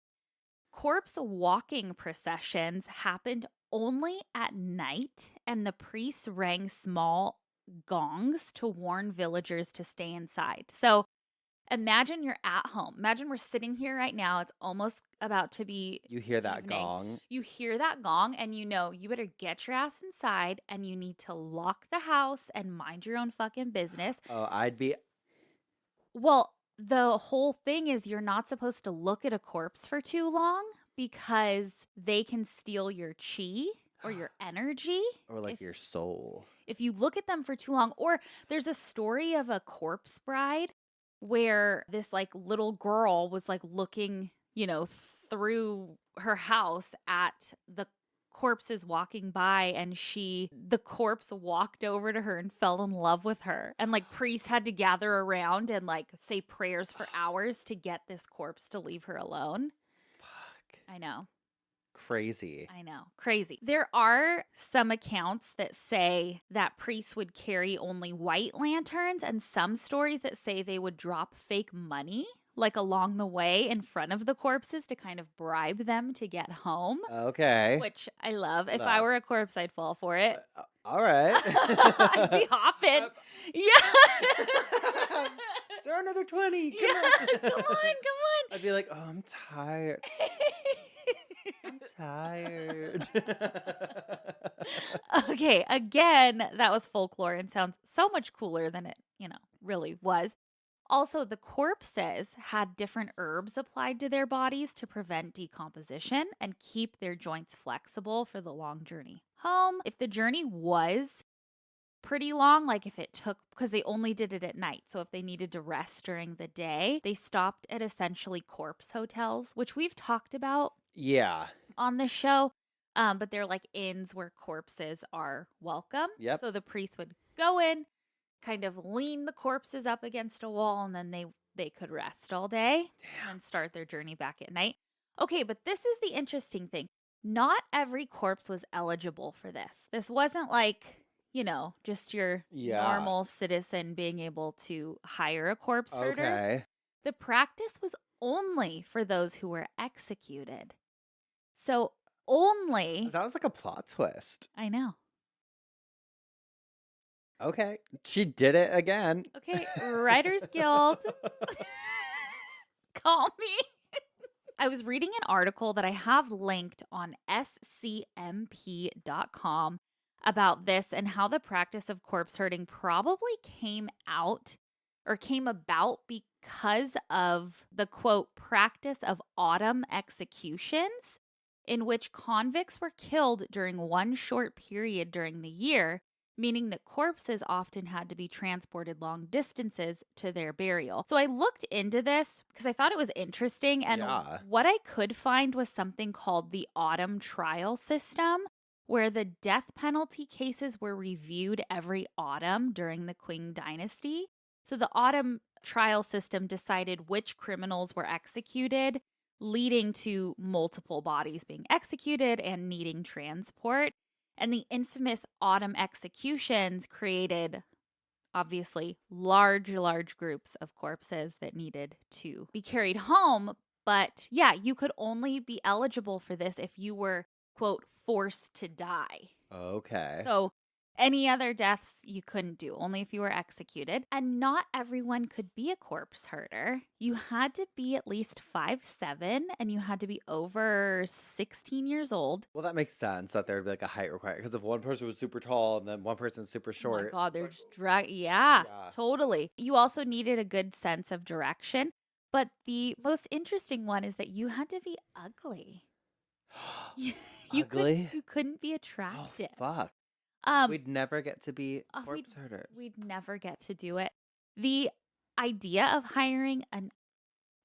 Corpse walking processions happened only at night, and the priests rang small gongs to warn villagers to stay inside. So imagine you're at home. Imagine we're sitting here right now. It's almost about to be You hear that evening. gong. You hear that gong, and you know you better get your ass inside, and you need to lock the house and mind your own fucking business. Oh, I'd be. Well, the whole thing is you're not supposed to look at a corpse for too long because they can steal your chi or your energy. Or like your soul. If you look at them for too long. Or there's a story of a corpse bride where this like little girl was like looking, through her house at the corpses walking by, and the corpse walked over to her and fell in love with her, and like priests had to gather around and like say prayers for hours to get this corpse to leave her alone. Fuck. I know. Crazy. I know. Crazy. There are some accounts that say that priests would carry only white lanterns, and some stories that say they would drop fake money like along the way in front of the corpses to kind of bribe them to get home. Okay. Which I love. If I were a corpse, I'd fall for it. All right. I'd be hopping. Yeah. There are another 20. Come Yeah, on. come on. I'd be like, oh, I'm tired. I'm tired. Okay, again, that was folklore and sounds so much cooler than it, really was. Also, the corpses had different herbs applied to their bodies to prevent decomposition and keep their joints flexible for the long journey home. If the journey was pretty long, like if it took, because they only did it at night. So if they needed to rest during the day, they stopped at essentially corpse hotels, which we've talked about Yeah. on the show. But they're like inns where corpses are welcome. Yep. So the priest would go in, kind of lean the corpses up against a wall, and then they could rest all day and start their journey back at night. Okay, but this is the interesting thing. Not every corpse was eligible for this. This wasn't like, just your normal citizen being able to hire a corpse herder. Okay. The practice was only for those who were executed. So only. That was like a plot twist. I know. Okay. She did it again. Okay, Writers Guild. Call me. I was reading an article that I have linked on scmp.com about this and how the practice of corpse herding probably came about because of the quote practice of autumn executions, in which convicts were killed during one short period during the year, meaning that corpses often had to be transported long distances to their burial. So I looked into this because I thought it was interesting, and what I could find was something called the autumn trial system, where the death penalty cases were reviewed every autumn during the Qing dynasty. So the autumn trial system decided which criminals were executed, leading to multiple bodies being executed and needing transport. And the infamous autumn executions created, obviously, large groups of corpses that needed to be carried home. But yeah, you could only be eligible for this if you were, quote, forced to die. Okay. So any other deaths you couldn't do, only if you were executed. And not everyone could be a corpse herder. You had to be at least 5'7", and you had to be over 16 years old. Well, that makes sense that there would be like a height requirement, because if one person was super tall and then one person's super short. Oh my God, they're just yeah, totally. You also needed a good sense of direction. But the most interesting one is that you had to be ugly. You couldn't be attractive. Oh, fuck. We'd never get to be corpse herders. We'd never get to do it. The idea of hiring an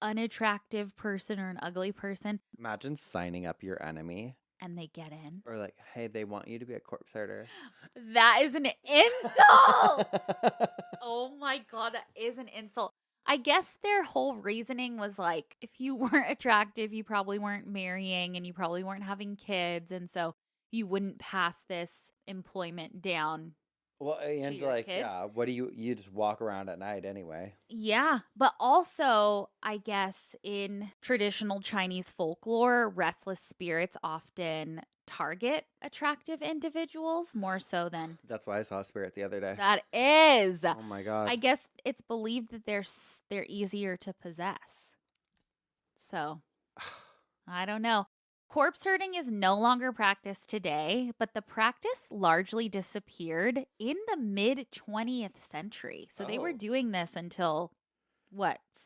unattractive person or an ugly person. Imagine signing up your enemy. And they get in. Or like, hey, they want you to be a corpse herder. That is an insult. Oh my God, that is an insult. I guess their whole reasoning was like, if you weren't attractive, you probably weren't marrying and you probably weren't having kids. And so you wouldn't pass this employment down. Well, and like, kids. Yeah, what do you just walk around at night anyway? Yeah, but also, I guess in traditional Chinese folklore, restless spirits often target attractive individuals more so than... That's why I saw a spirit the other day. That is. Oh my God. I guess it's believed that they're easier to possess. So, I don't know. Corpse herding is no longer practiced today, but the practice largely disappeared in the mid-20th century. So they were doing this until,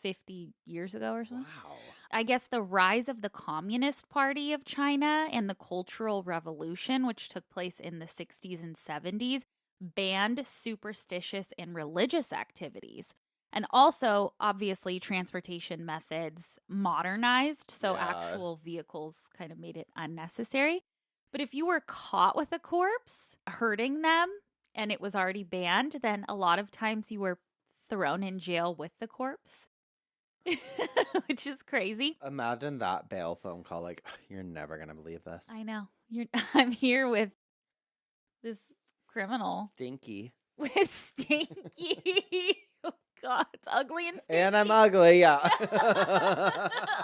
50 years ago or something? Wow. I guess the rise of the Communist Party of China and the Cultural Revolution, which took place in the 60s and 70s, banned superstitious and religious activities. And also, obviously, transportation methods modernized, so actual vehicles kind of made it unnecessary. But if you were caught with a corpse, hurting them, and it was already banned, then a lot of times you were thrown in jail with the corpse, which is crazy. Imagine that bail phone call, like, you're never going to believe this. I know. I'm here with this criminal. Stinky. With Stinky. Oh God, it's ugly and stinky. And I'm ugly, yeah.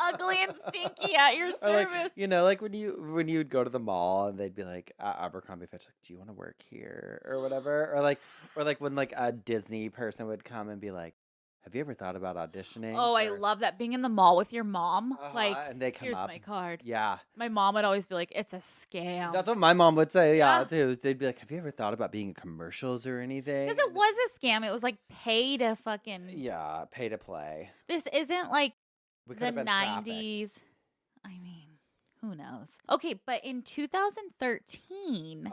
Ugly and stinky at your service. Like, like when you'd go to the mall and they'd be like, Abercrombie Fitch, like, do you want to work here or whatever? Or like when like a Disney person would come and be like, Have you ever thought about auditioning? Oh, I love that. Being in the mall with your mom. Like, and they come here's up. my card. Yeah. My mom would always be like, it's a scam. That's what my mom would say, Yeah. too. They'd be like, have you ever thought about being in commercials or anything? Because it was a scam. It was like pay to fucking. Yeah, pay to play. This isn't like We the could have been 90s. trafficked. I mean, who knows? Okay, but in 2013,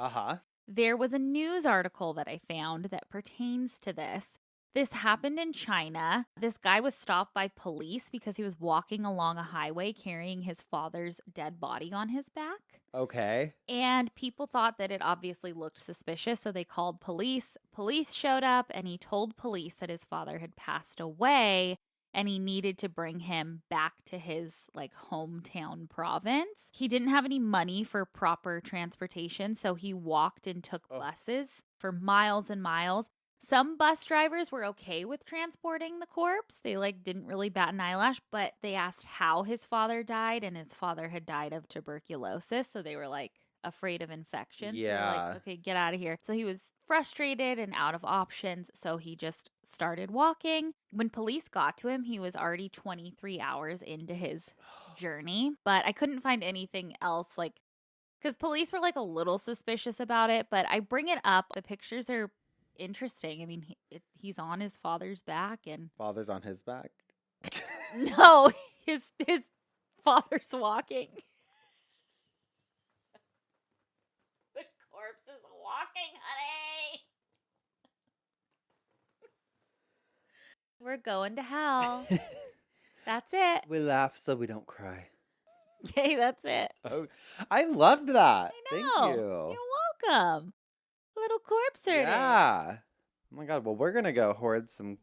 there was a news article that I found that pertains to this. This happened in China. This guy was stopped by police because he was walking along a highway carrying his father's dead body on his back. Okay. And people thought that it obviously looked suspicious, so they called police. Police showed up, and he told police that his father had passed away and he needed to bring him back to his like hometown province. He didn't have any money for proper transportation, so he walked and took buses for miles and miles. Some bus drivers were okay with transporting the corpse. They like didn't really bat an eyelash, but they asked how his father died, and his father had died of tuberculosis, so they were like afraid of infection. Yeah. So they're like, okay, get out of here. So he was frustrated and out of options, so he just started walking. When police got to him, he was already 23 hours into his journey, but I couldn't find anything else like because police were like a little suspicious about it, but I bring it up. The pictures are interesting. I mean, he's on his father's back, and Father's on his back. no, his father's walking. The corpse is walking, honey. We're going to hell. That's it. We laugh so we don't cry. Okay, that's it. Oh, I loved that. I know. Thank you. You're welcome. Little corpse herding. Yeah. Oh my God. Well, we're gonna go hoard some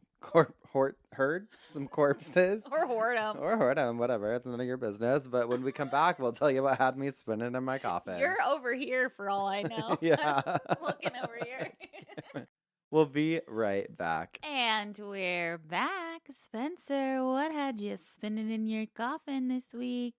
herd some corpses. Or hoard them. Or hoard them, whatever. It's none of your business. But when we come back, we'll tell you what had me spinning in my coffin. You're over here for all I know. Yeah. I'm looking over here. We'll be right back. And we're back. Spencer, what had you spinning in your coffin this week?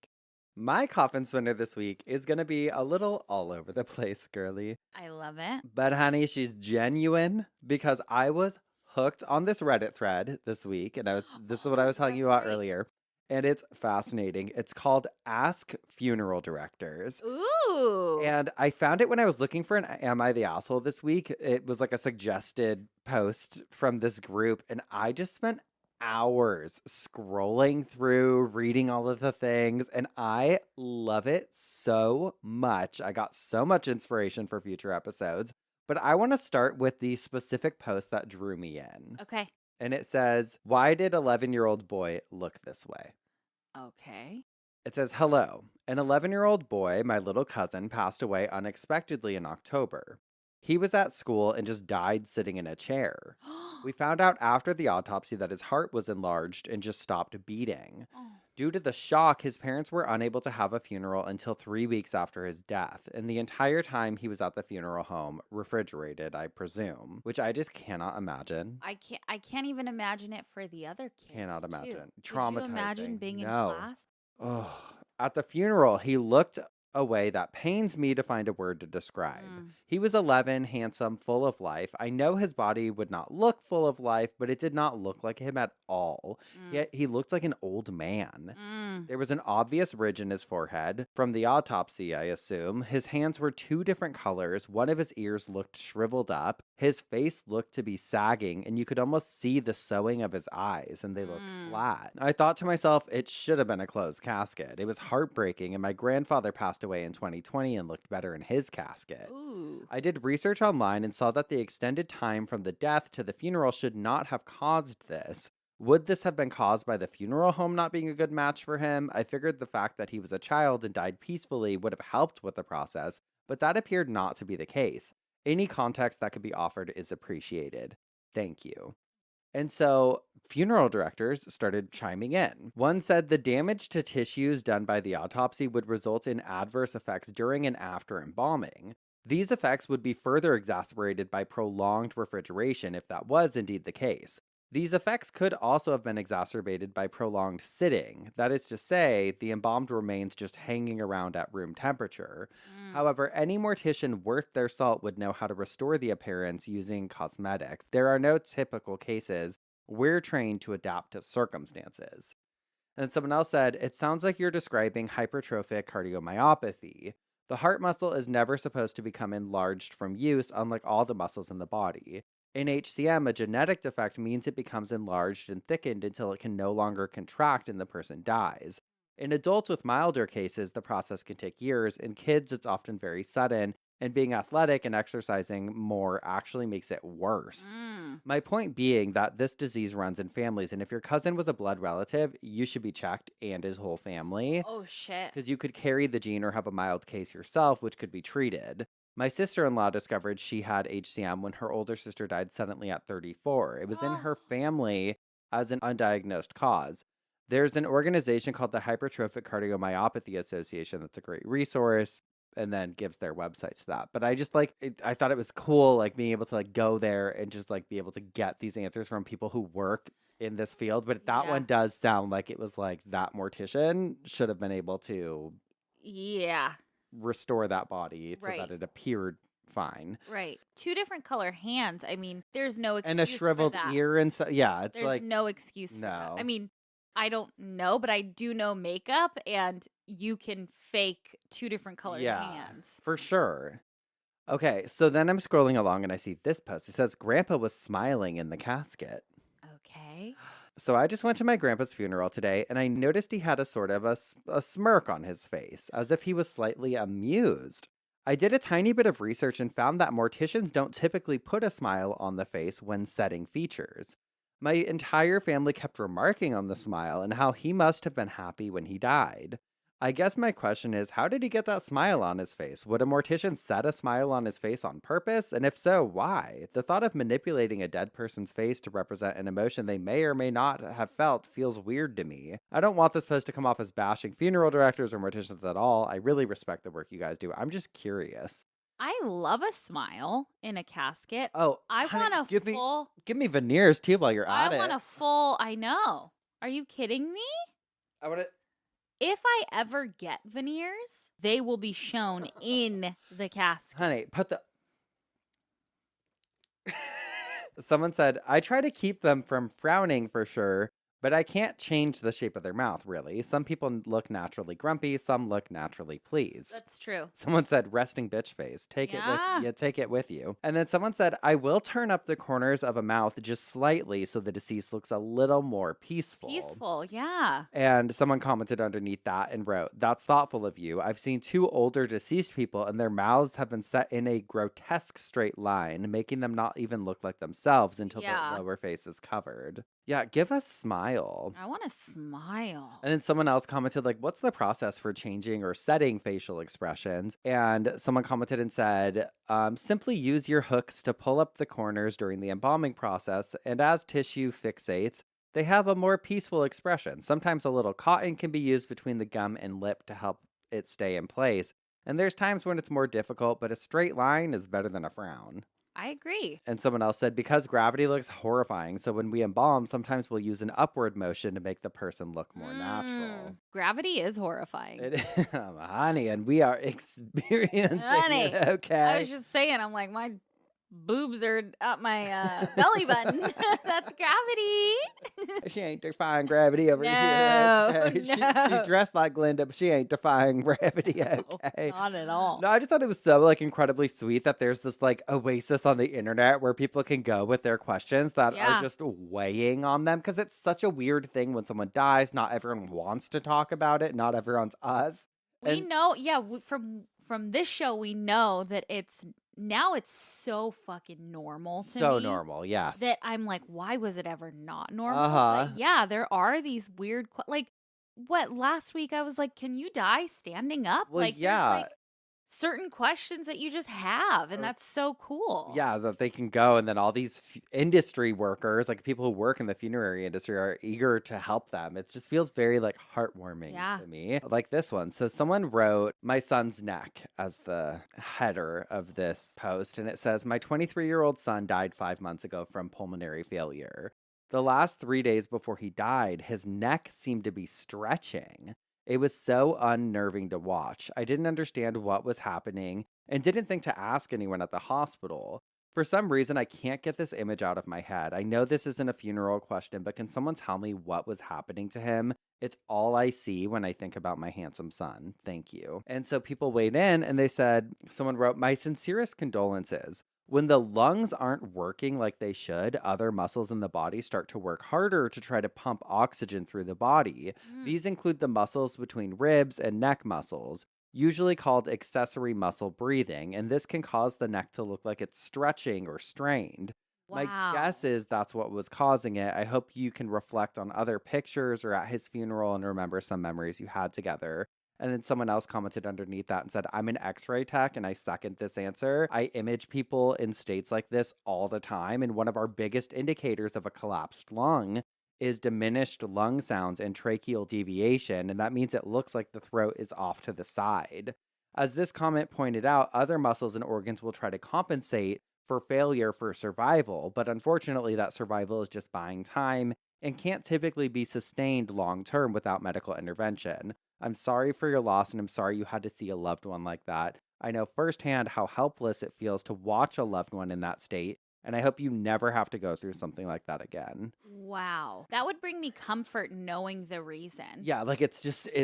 My coffin spinner this week is going to be a little all over the place, girly. I love it. But honey, she's genuine because I was hooked on this Reddit thread this week. And this is what I was telling you about earlier. And it's fascinating. It's called Ask Funeral Directors. Ooh. And I found it when I was looking for an Am I the Asshole this week. It was like a suggested post from this group. And I just spent hours scrolling through, reading all of the things. And I love it so much. I got so much inspiration for future episodes. But I want to start with the specific post that drew me in. Okay. And it says, why did 11-year-old boy look this way? Okay. It says, hello. An 11-year-old boy, my little cousin, passed away unexpectedly in October. He was at school and just died sitting in a chair. We found out after the autopsy that his heart was enlarged and just stopped beating. Oh. Due to the shock, his parents were unable to have a funeral until 3 weeks after his death. And the entire time he was at the funeral home, refrigerated, I presume, which I just cannot imagine. I can't even imagine it for the other kids. Cannot too. imagine. Could Traumatizing. you imagine being in No. class? Oh. At the funeral, he looked a way that pains me to find a word to describe. He was 11, handsome, full of life. I know his body would not look full of life, but it did not look like him at all. Yet he looked like an old man. There was an obvious ridge in his forehead. From the autopsy, I assume. His hands were 2 different colors. One of his ears looked shriveled up. His face looked to be sagging, and you could almost see the sewing of his eyes, and they looked flat. I thought to myself, it should have been a closed casket. It was heartbreaking, and my grandfather passed away in 2020 and looked better in his casket. Ooh. I did research online and saw that the extended time from the death to the funeral should not have caused this. Would this have been caused by the funeral home not being a good match for him? I figured the fact that he was a child and died peacefully would have helped with the process, but that appeared not to be the case. Any context that could be offered is appreciated. Thank you. And so funeral directors started chiming in. One said the damage to tissues done by the autopsy would result in adverse effects during and after embalming. These effects would be further exacerbated by prolonged refrigeration if that was indeed the case. These effects could also have been exacerbated by prolonged sitting. That is to say, the embalmed remains just hanging around at room temperature. However, any mortician worth their salt would know how to restore the appearance using cosmetics. There are no typical cases We're trained to adapt to circumstances. And then someone else said, it sounds like you're describing hypertrophic cardiomyopathy. The heart muscle is never supposed to become enlarged from use, unlike all the muscles in the body. In HCM, a genetic defect means it becomes enlarged and thickened until it can no longer contract and the person dies. In adults with milder cases, the process can take years. In kids, it's often very sudden, and being athletic and exercising more actually makes it worse. My point being that this disease runs in families, and if your cousin was a blood relative, you should be checked, and his whole family. Oh, shit. Because you could carry the gene or have a mild case yourself, which could be treated. My sister-in-law discovered she had HCM when her older sister died suddenly at 34. It was in her family as an undiagnosed cause. There's an organization called the Hypertrophic Cardiomyopathy Association that's a great resource, and then gives their website to that. But I just I thought it was cool, like being able to like go there and just like be able to get these answers from people who work in this field. But that one does sound like it was like that mortician should have been able to restore that body so that it appeared fine. Right. 2 different color hands. I mean, there's no excuse and a shriveled for that. ear and so yeah, it's there's like no excuse for that. no. I mean, I don't know, but I do know makeup, and you can fake 2 different colored hands. For sure. Okay, so then I'm scrolling along and I see this post. It says, Grandpa was smiling in the casket. Okay. So I just went to my grandpa's funeral today, and I noticed he had a sort of a smirk on his face, as if he was slightly amused. I did a tiny bit of research and found that morticians don't typically put a smile on the face when setting features. My entire family kept remarking on the smile and how he must have been happy when he died. I guess my question is, how did he get that smile on his face? Would a mortician set a smile on his face on purpose? And if so, why? The thought of manipulating a dead person's face to represent an emotion they may or may not have felt feels weird to me. I don't want this post to come off as bashing funeral directors or morticians at all. I really respect the work you guys do. I'm just curious. I love a smile in a casket. Oh, I honey, want a full... Give me veneers, too, while you're at it. I want a full... I know. Are you kidding me? I want to... If I ever get veneers, they will be shown in the casket. Honey, put the... Someone said, I try to keep them from frowning for sure, but I can't change the shape of their mouth, really. Some people look naturally grumpy, some look naturally pleased. That's true. Someone said, resting bitch face. Take it with you. And then someone said, I will turn up the corners of a mouth just slightly so the deceased looks a little more peaceful. Peaceful, yeah. And someone commented underneath that and wrote, that's thoughtful of you. I've seen 2 older deceased people and their mouths have been set in a grotesque straight line, making them not even look like themselves until the lower face is covered. Yeah, give a smile. I want to smile. And then someone else commented, like, what's the process for changing or setting facial expressions? And someone commented and said, simply use your hooks to pull up the corners during the embalming process. And as tissue fixates, they have a more peaceful expression. Sometimes a little cotton can be used between the gum and lip to help it stay in place. And there's times when it's more difficult, but a straight line is better than a frown. I agree. And someone else said, because gravity looks horrifying, so when we embalm, sometimes we'll use an upward motion to make the person look more natural. Gravity is horrifying. Honey, and we are experiencing it, okay? I was just saying, I'm like, my boobs are up my belly button. That's gravity. She ain't defying gravity over here. Okay? She dressed like Glinda, but she ain't defying gravity. Okay, not at all. No, I just thought it was so like incredibly sweet that there's this like oasis on the internet where people can go with their questions that are just weighing on them, because it's such a weird thing when someone dies. Not everyone wants to talk about it. Not everyone's us. We know, from this show, we know that it's so fucking normal to me. So normal, yes. That I'm like, why was it ever not normal? But yeah, there are these weird, last week I was like, can you die standing up? Well, yeah. There's certain questions that you just have, and that's so cool. Yeah, that they can go, and then all these industry workers, like people who work in the funerary industry, are eager to help them. It just feels very like heartwarming to me. Like this one. So someone wrote my son's neck as the header of this post, and it says, my 23-year-old son died 5 months ago from pulmonary failure. The last 3 days before he died, his neck seemed to be stretching. It was so unnerving to watch. I didn't understand what was happening and didn't think to ask anyone at the hospital. For some reason, I can't get this image out of my head. I know this isn't a funeral question, but can someone tell me what was happening to him? It's all I see when I think about my handsome son. Thank you. And so people weighed in and they said, someone wrote, my sincerest condolences. When the lungs aren't working like they should, other muscles in the body start to work harder to try to pump oxygen through the body. These include the muscles between ribs and neck muscles, usually called accessory muscle breathing, and this can cause the neck to look like it's stretching or strained. My guess is that's what was causing it. I hope you can reflect on other pictures or at his funeral and remember some memories you had together. And then someone else commented underneath that and said, I'm an x-ray tech and I second this answer. I image people in states like this all the time. And one of our biggest indicators of a collapsed lung is diminished lung sounds and tracheal deviation. And that means it looks like the throat is off to the side. As this comment pointed out, other muscles and organs will try to compensate for failure for survival. But unfortunately, that survival is just buying time and can't typically be sustained long term without medical intervention. I'm sorry for your loss, and I'm sorry you had to see a loved one like that. I know firsthand how helpless it feels to watch a loved one in that state, and I hope you never have to go through something like that again. Wow. That would bring me comfort knowing the reason. Yeah, like it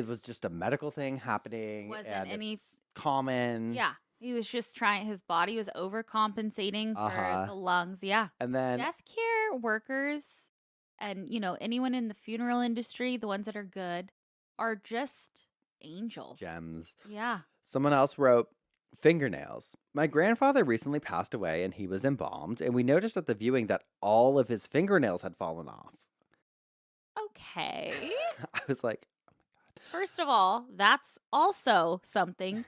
was just a medical thing happening. Wasn't it's common. Yeah. He was just his body was overcompensating for the lungs. Yeah. And then death care workers and, anyone in the funeral industry, the ones that are good, are just angels. Gems. Yeah. Someone else wrote, fingernails. My grandfather recently passed away and he was embalmed, and we noticed at the viewing that all of his fingernails had fallen off. Okay. I was like, oh my God. First of all, that's also something.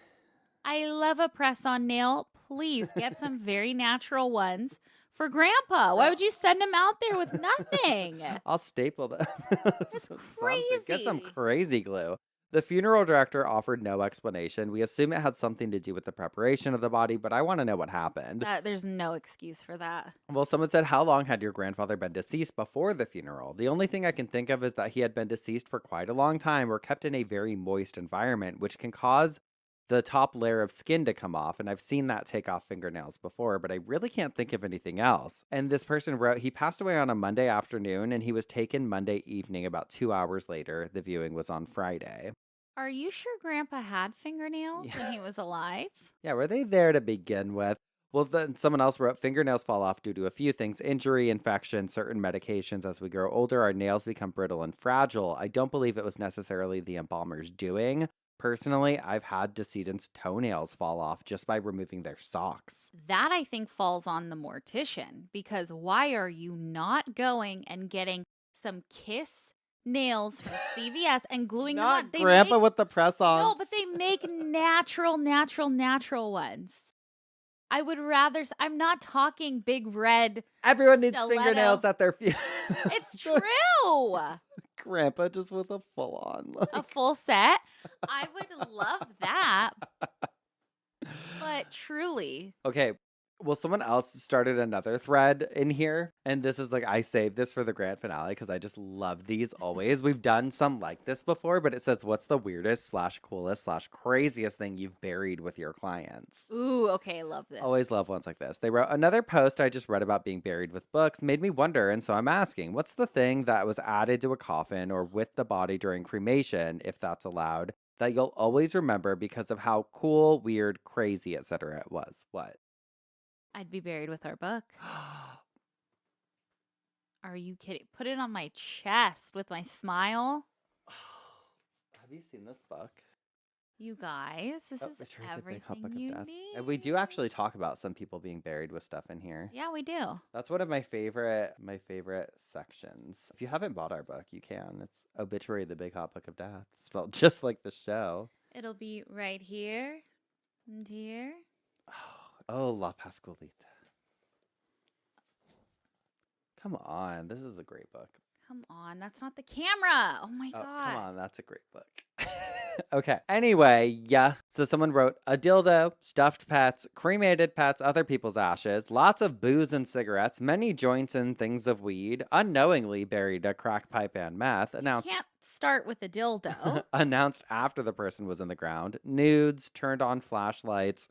I love a press-on nail. Please get some very natural ones for Grandpa. Why would you send him out there with nothing? I'll staple them. That's crazy. Get some crazy glue. The funeral director offered no explanation. We assume it had something to do with the preparation of the body, but I want to know what happened. There's no excuse for that. Well, someone said, how long had your grandfather been deceased before the funeral? The only thing I can think of is that he had been deceased for quite a long time or kept in a very moist environment, which can cause the top layer of skin to come off, and I've seen that take off fingernails before, but I really can't think of anything else. And this person wrote, he passed away on a Monday afternoon, and he was taken Monday evening about 2 hours later. The viewing was on Friday. Are you sure Grandpa had fingernails when he was alive? Yeah, were they there to begin with? Well, then someone else wrote, fingernails fall off due to a few things: injury, infection, certain medications. As we grow older, our nails become brittle and fragile. I don't believe it was necessarily the embalmer's doing. Personally, I've had decedents' toenails fall off just by removing their socks. That, I think, falls on the mortician, because why are you not going and getting some Kiss nails from CVS and gluing them on? Grandpa with the press-ons. No, but they make natural ones. I would rather, I'm not talking big red. Everyone needs fingernails at their feet. It's true. Grandpa just with a full-on. A full set. I would love that. But truly. Okay. Well, someone else started another thread in here, and this is I saved this for the grand finale because I just love these always. We've done some like this before, but it says, what's the weirdest / coolest / craziest thing you've buried with your clients? Ooh, okay, love this. Always love ones like this. They wrote, another post I just read about being buried with books made me wonder, and so I'm asking, what's the thing that was added to a coffin or with the body during cremation, if that's allowed, that you'll always remember because of how cool, weird, crazy, etc. it was? What? I'd be buried with our book. Are you kidding? Put it on my chest with my smile. Have you seen this book? You guys, this is everything you need. And we do actually talk about some people being buried with stuff in here. Yeah, we do. That's one of my favorite sections. If you haven't bought our book, you can. It's Obituary, the Big Hot Book of Death. It's spelled just like the show. It'll be right here and here. Oh, La Pascualita. Come on. This is a great book. Come on. That's not the camera. Oh, my God. Come on. That's a great book. Okay. Anyway, yeah. So someone wrote, a dildo, stuffed pets, cremated pets, other people's ashes, lots of booze and cigarettes, many joints and things of weed, unknowingly buried a crack pipe and meth, announced. You can't start with a dildo. Announced after the person was in the ground, nudes, turned on flashlights,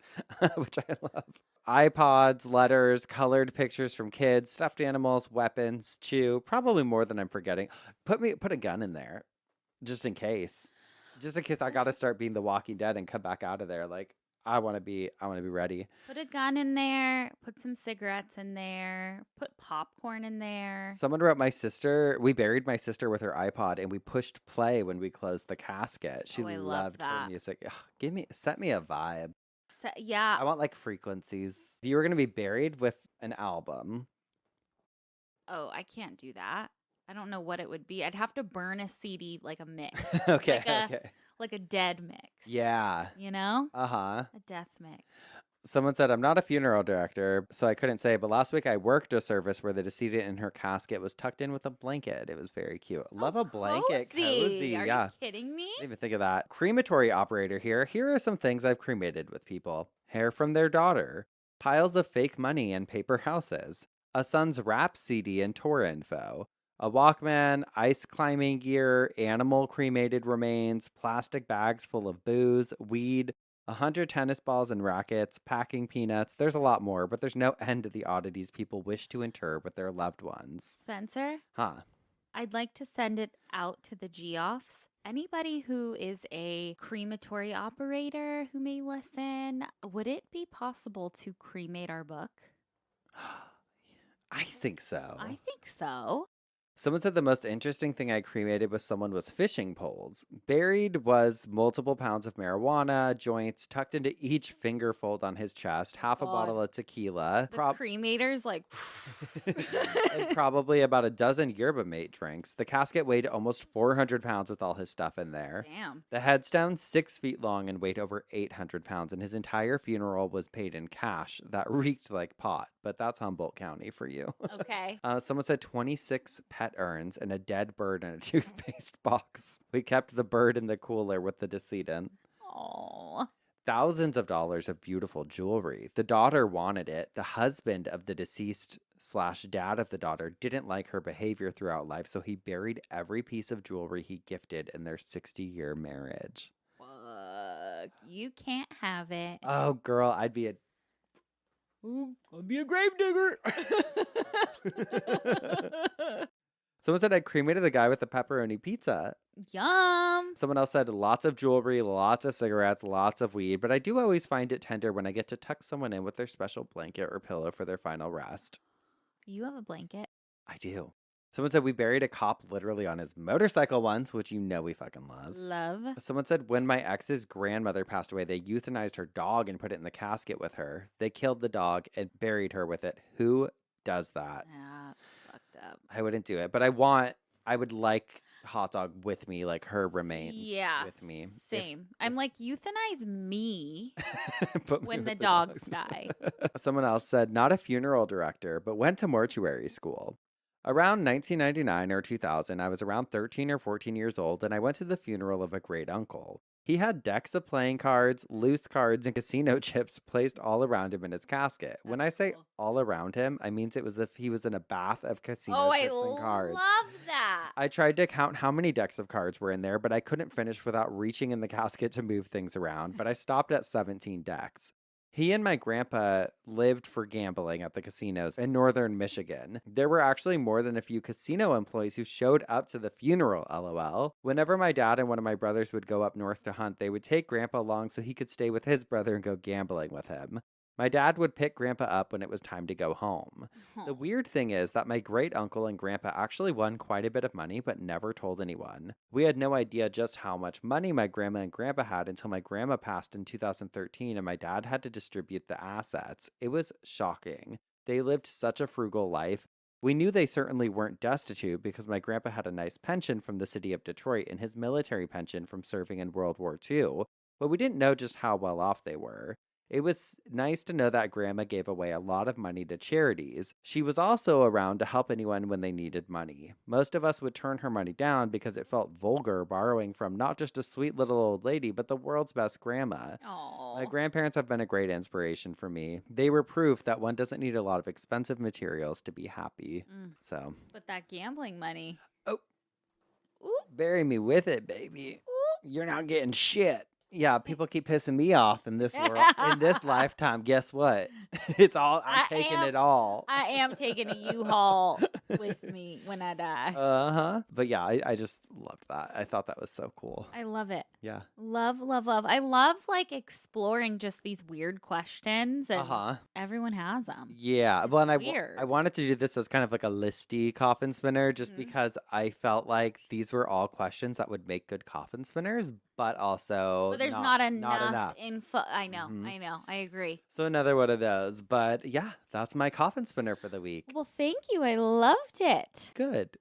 which I love. iPods, letters, colored pictures from kids, stuffed animals, weapons, chew, probably more than I'm forgetting. Put a gun in there just in case. Just in case I got to start being the Walking Dead and come back out of there. Like I want to be ready. Put a gun in there. Put some cigarettes in there. Put popcorn in there. Someone wrote we buried my sister with her iPod and we pushed play when we closed the casket. She I loved love her that. music. Ugh, set me a vibe. Yeah. I want like frequencies. If you were going to be buried with an album. Oh, I can't do that. I don't know what it would be. I'd have to burn a CD like a mix. Okay. Like a dead mix. Yeah. You know? Uh-huh. A death mix. Someone said, I'm not a funeral director, so I couldn't say, but last week I worked a service where the decedent in her casket was tucked in with a blanket. It was very cute. Love a blanket. Cozy. Are you kidding me? I didn't even think of that. Crematory operator here. Here are some things I've cremated with people. Hair from their daughter. Piles of fake money and paper houses. A son's rap CD and tour info. A Walkman, ice climbing gear, animal cremated remains, plastic bags full of booze, weed, 100 tennis balls and rackets, packing peanuts. There's a lot more, but there's no end to the oddities people wish to inter with their loved ones. Spencer? Huh. I'd like to send it out to the Geoffs. Anybody who is a crematory operator who may listen, would it be possible to cremate our book? I think so. I think so. Someone said the most interesting thing I cremated with someone was fishing poles. Buried was multiple pounds of marijuana, joints tucked into each finger fold on his chest, half a bottle of tequila. The cremator's like... and probably about a dozen yerba mate drinks. The casket weighed almost 400 pounds with all his stuff in there. Damn. The headstone 6 feet long and weighed over 800 pounds, and his entire funeral was paid in cash. That reeked like pot, but that's Humboldt County for you. Okay. Someone said 26 pet urns and a dead bird in a toothpaste box. We kept the bird in the cooler with the decedent. Oh. Thousands of dollars of beautiful jewelry. The daughter wanted it. The husband of the deceased / dad of the daughter didn't like her behavior throughout life, so he buried every piece of jewelry he gifted in their 60-year marriage. Fuck. You can't have it. Oh, girl, I'd be a gravedigger. Someone said I cremated the guy with the pepperoni pizza. Yum. Someone else said lots of jewelry, lots of cigarettes, lots of weed, but I do always find it tender when I get to tuck someone in with their special blanket or pillow for their final rest. You have a blanket. I do. Someone said we buried a cop literally on his motorcycle once, which you know we fucking love. Love. Someone said when my ex's grandmother passed away, they euthanized her dog and put it in the casket with her. They killed the dog and buried her with it. Who does that? Yeah, it's fucked up. I wouldn't do it, but I would like hot dog with me, like her remains with me. Same. I'm like, euthanize me when the with dogs die. Someone else said, not a funeral director, but went to mortuary school. Around 1999 or 2000, I was around 13 or 14 years old, and I went to the funeral of a great uncle. He had decks of playing cards, loose cards, and casino chips placed all around him in his casket. When I say all around him, I mean it was if he was in a bath of casino chips and cards. I love that. I tried to count how many decks of cards were in there, but I couldn't finish without reaching in the casket to move things around. But I stopped at 17 decks. He and my grandpa lived for gambling at the casinos in northern Michigan. There were actually more than a few casino employees who showed up to the funeral, LOL. Whenever my dad and one of my brothers would go up north to hunt, they would take grandpa along so he could stay with his brother and go gambling with him. My dad would pick grandpa up when it was time to go home. The weird thing is that my great uncle and grandpa actually won quite a bit of money, but never told anyone. We had no idea just how much money my grandma and grandpa had until my grandma passed in 2013 and my dad had to distribute the assets. It was shocking. They lived such a frugal life. We knew they certainly weren't destitute because my grandpa had a nice pension from the city of Detroit and his military pension from serving in World War II, but we didn't know just how well off they were. It was nice to know that Grandma gave away a lot of money to charities. She was also around to help anyone when they needed money. Most of us would turn her money down because it felt vulgar borrowing from not just a sweet little old lady, but the world's best grandma. Aww. My grandparents have been a great inspiration for me. They were proof that one doesn't need a lot of expensive materials to be happy. So, but that gambling money. Oh. Ooh. Bury me with it, baby. Ooh. You're not getting shit. Yeah, people keep pissing me off in this world, in this lifetime. Guess what? It's all, I'm taking it all. I am taking a U-Haul with me when I die. But yeah, I just loved that. I thought that was so cool. I love it. Yeah. Love, love, love. I love like exploring just these weird questions, and everyone has them. Yeah. Well, and weird. I wanted to do this as kind of like a listy coffin spinner just because I felt like these were all questions that would make good coffin spinners, but also But there's not enough info. I know. I know. I agree. So another one of those. But yeah, that's my coffin spinner for the week. Well, thank you. I loved it. Good.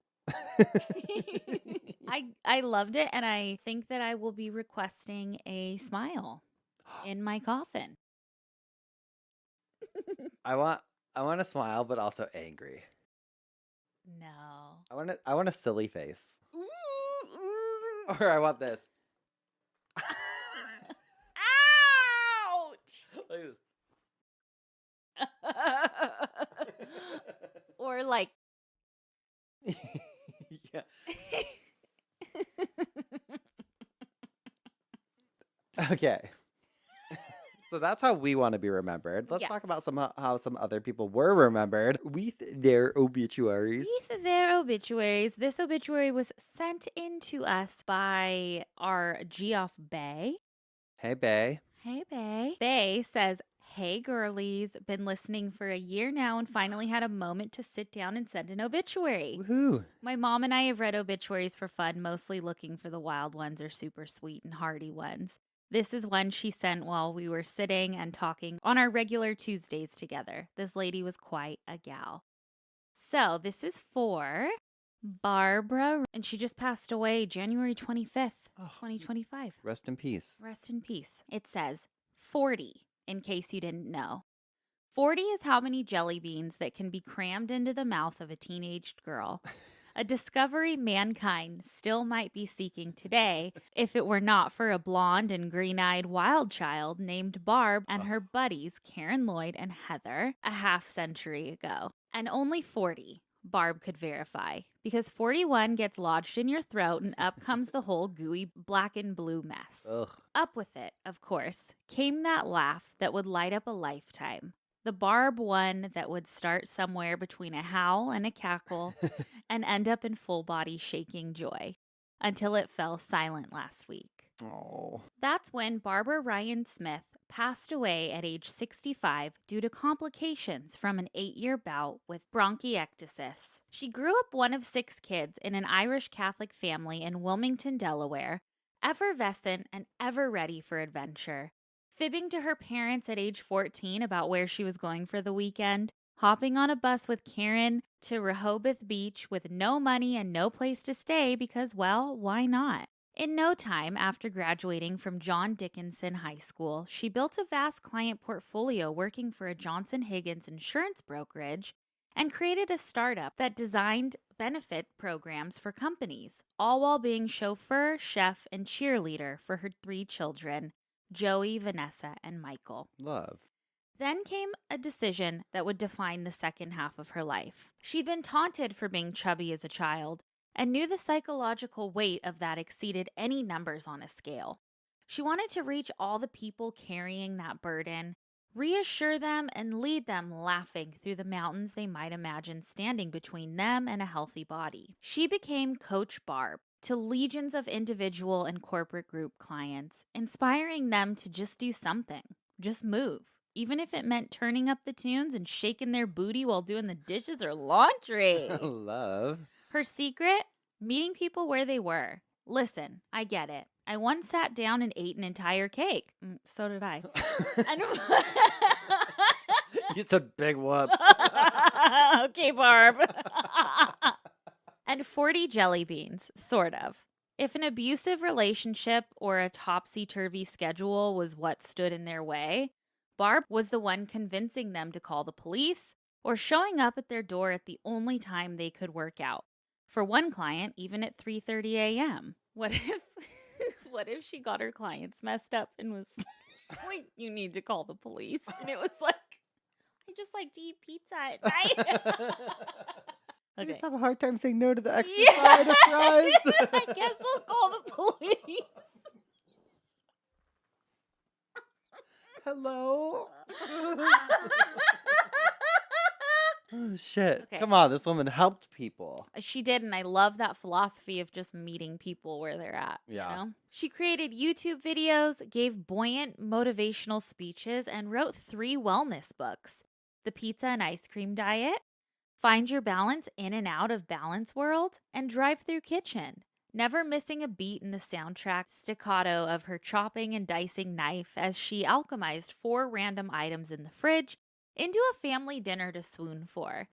I loved it, and I think that I will be requesting a smile in my coffin. I want a smile, but also angry. No. I want a silly face. Or I want this. Ouch! Or like yeah. Okay. So that's how we want to be remembered. Let's talk about how some other people were remembered with their obituaries. This obituary was sent in to us by our Geoff Bay. Hey, Bay. Hey, Bay. Bay says, "Hey, girlies. Been listening for a year now and finally had a moment to sit down and send an obituary. Woohoo. My mom and I have read obituaries for fun, mostly looking for the wild ones or super sweet and hearty ones. This is one she sent while we were sitting and talking on our regular Tuesdays together. This lady was quite a gal. So this is for Barbara, and she just passed away January 25th, 2025. Rest in peace. Rest in peace. It says 40, in case you didn't know. 40 is how many jelly beans that can be crammed into the mouth of a teenaged girl. A discovery mankind still might be seeking today if it were not for a blonde and green-eyed wild child named Barb and her buddies Karen Lloyd and Heather a half-century ago. And only 40, Barb could verify, because 41 gets lodged in your throat and up comes the whole gooey black and blue mess. Ugh. Up with it, of course, came that laugh that would light up a lifetime. The Barb one that would start somewhere between a howl and a cackle and end up in full body shaking joy until it fell silent last week. Oh. That's when Barbara Ryan Smith passed away at age 65 due to complications from an 8-year bout with bronchiectasis. She grew up one of 6 kids in an Irish Catholic family in Wilmington, Delaware, effervescent and ever ready for adventure. Fibbing to her parents at age 14 about where she was going for the weekend, hopping on a bus with Karen to Rehoboth Beach with no money and no place to stay because, well, why not? In no time after graduating from John Dickinson High School, she built a vast client portfolio working for a Johnson Higgins insurance brokerage and created a startup that designed benefit programs for companies, all while being chauffeur, chef, and cheerleader for her 3 children, Joey, Vanessa, and Michael. Love. Then came a decision that would define the second half of her life. She'd been taunted for being chubby as a child and knew the psychological weight of that exceeded any numbers on a scale. She wanted to reach all the people carrying that burden, reassure them, and lead them laughing through the mountains they might imagine standing between them and a healthy body. She became Coach Barb to legions of individual and corporate group clients, inspiring them to just do something, just move, even if it meant turning up the tunes and shaking their booty while doing the dishes or laundry. Love. Her secret? Meeting people where they were. Listen, I get it. I once sat down and ate an entire cake. So did I. It's a big whoop. Okay, Barb. And 40 jelly beans, sort of. If an abusive relationship or a topsy-turvy schedule was what stood in their way, Barb was the one convincing them to call the police or showing up at their door at the only time they could work out. For one client, even at 3:30 a.m. What if she got her clients messed up and was like, you need to call the police? And it was like, I just like to eat pizza at night. I just have a hard time saying no to the extra side of fries. I guess I'll call the police. Hello? Oh, shit. Okay. Come on, this woman helped people. She did, and I love that philosophy of just meeting people where they're at. Yeah. You know? She created YouTube videos, gave buoyant motivational speeches, and wrote 3 wellness books: The Pizza and Ice Cream Diet, Find Your Balance in and Out of Balance World, and Drive Through Kitchen. Never missing a beat in the soundtrack staccato of her chopping and dicing knife as she alchemized 4 random items in the fridge into a family dinner to swoon for.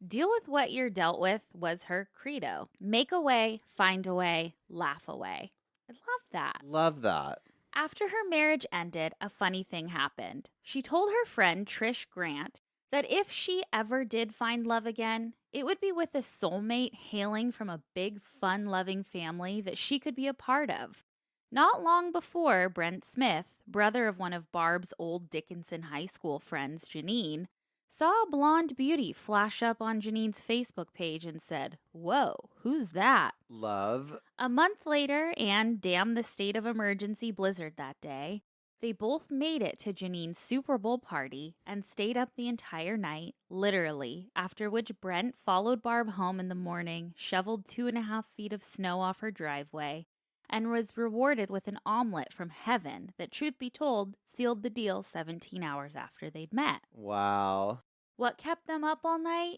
Deal with what you're dealt with was her credo. Make a way, find a way, laugh away. I love that. Love that. After her marriage ended, a funny thing happened. She told her friend Trish Grant that if she ever did find love again, it would be with a soulmate hailing from a big, fun-loving family that she could be a part of. Not long before, Brent Smith, brother of one of Barb's old Dickinson High School friends, Janine, saw a blonde beauty flash up on Janine's Facebook page and said, "Whoa, who's that?" Love. A month later, and damn the state of emergency blizzard that day, they both made it to Janine's Super Bowl party and stayed up the entire night, literally, after which Brent followed Barb home in the morning, shoveled 2.5 feet of snow off her driveway, and was rewarded with an omelet from heaven that, truth be told, sealed the deal 17 hours after they'd met. Wow. What kept them up all night?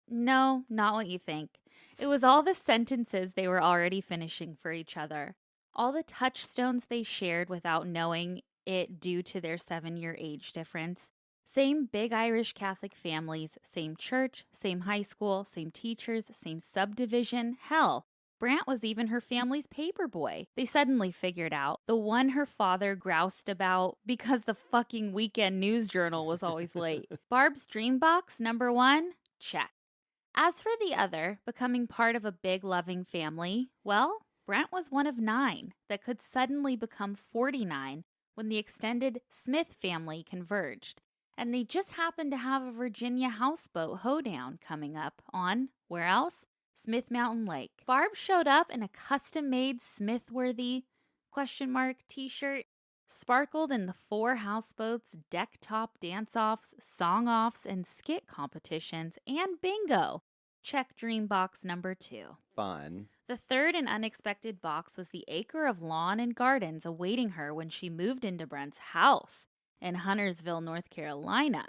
No, not what you think. It was all the sentences they were already finishing for each other, all the touchstones they shared without knowing it due to their 7-year age difference. Same big Irish Catholic families, same church, same high school, same teachers, same subdivision. Hell, Brant was even her family's paperboy. They suddenly figured out, the one her father groused about because the fucking weekend news journal was always late. Barb's dream box, number 1, check. As for the other, becoming part of a big loving family, well, Brant was one of 9 that could suddenly become 49 when the extended Smith family converged. And they just happened to have a Virginia houseboat hoedown coming up on, where else? Smith Mountain Lake. Barb showed up in a custom-made Smith-worthy ? T-shirt, sparkled in the 4 houseboats, deck-top dance-offs, song-offs, and skit competitions, and bingo! Check dream box number 2. Fun. The third and unexpected box was the acre of lawn and gardens awaiting her when she moved into Brent's house in Huntersville, North Carolina.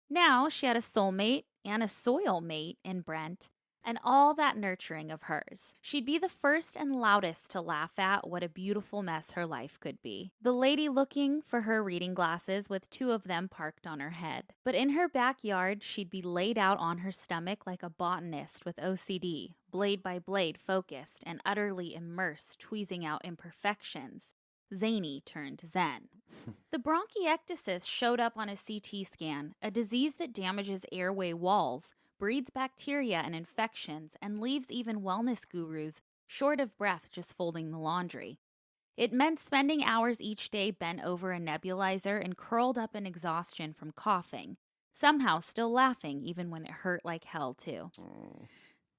Now she had a soulmate and a soil mate in Brent, and all that nurturing of hers. She'd be the first and loudest to laugh at what a beautiful mess her life could be. The lady looking for her reading glasses with 2 of them parked on her head. But in her backyard, she'd be laid out on her stomach like a botanist with OCD, blade by blade focused and utterly immersed, tweezing out imperfections. Zany turned zen. The bronchiectasis showed up on a CT scan, a disease that damages airway walls, breeds bacteria and infections, and leaves even wellness gurus short of breath just folding the laundry. It meant spending hours each day bent over a nebulizer and curled up in exhaustion from coughing, somehow still laughing even when it hurt like hell too.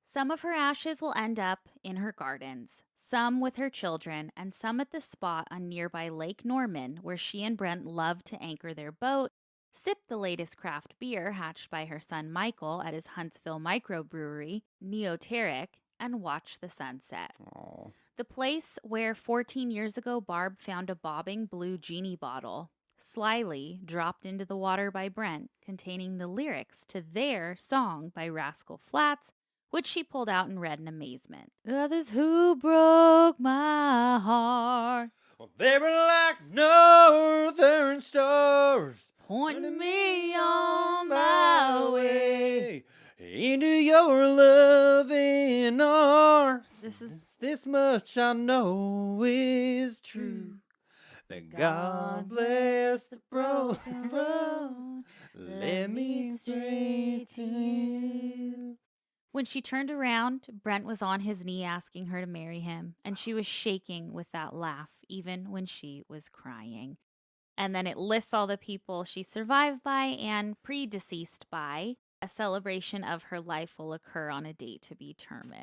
Some of her ashes will end up in her gardens, some with her children, and some at the spot on nearby Lake Norman where she and Brent loved to anchor their boat, sip the latest craft beer hatched by her son Michael at his Huntsville microbrewery, Neoteric, and watch the sunset. Aww. The place where 14 years ago Barb found a bobbing blue genie bottle, slyly dropped into the water by Brent, containing the lyrics to their song by Rascal Flatts, which she pulled out and read in amazement. Others who broke my heart, Well, they were like northern stars, pointing me on my way. into your loving arms. This much I know is true. That God bless the broken road, led me straight to you. When she turned around, Brent was on his knee asking her to marry him, and she was shaking with that laugh, even when she was crying. And then it lists all the people she survived by and predeceased by. A celebration of her life will occur on a date to be determined.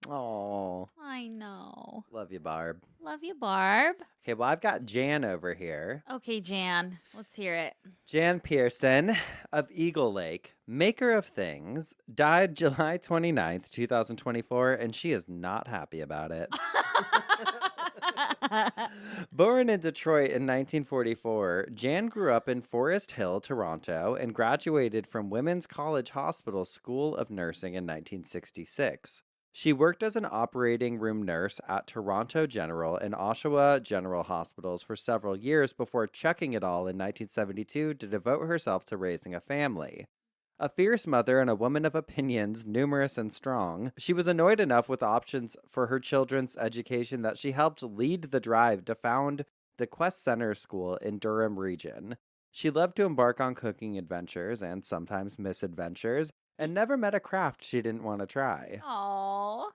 Oh, I know. love you, Barb. Love you, Barb. Okay, well, I've got Jan over here. Okay, Jan, let's hear it. Jan Pearson of Eagle Lake, maker of things, died July 29th, 2024, and she is not happy about it. Born in Detroit in 1944, Jan grew up in Forest Hill, Toronto, and graduated from Women's College Hospital School of Nursing in 1966. She worked as an operating room nurse at Toronto General and Oshawa General Hospitals for several years before chucking it all in 1972 to devote herself to raising a family. A fierce mother and a woman of opinions, numerous and strong, she was annoyed enough with options for her children's education that she helped lead the drive to found the Quest Center School in Durham region. She loved to embark on cooking adventures and sometimes misadventures, and never met a craft she didn't want to try. Aww.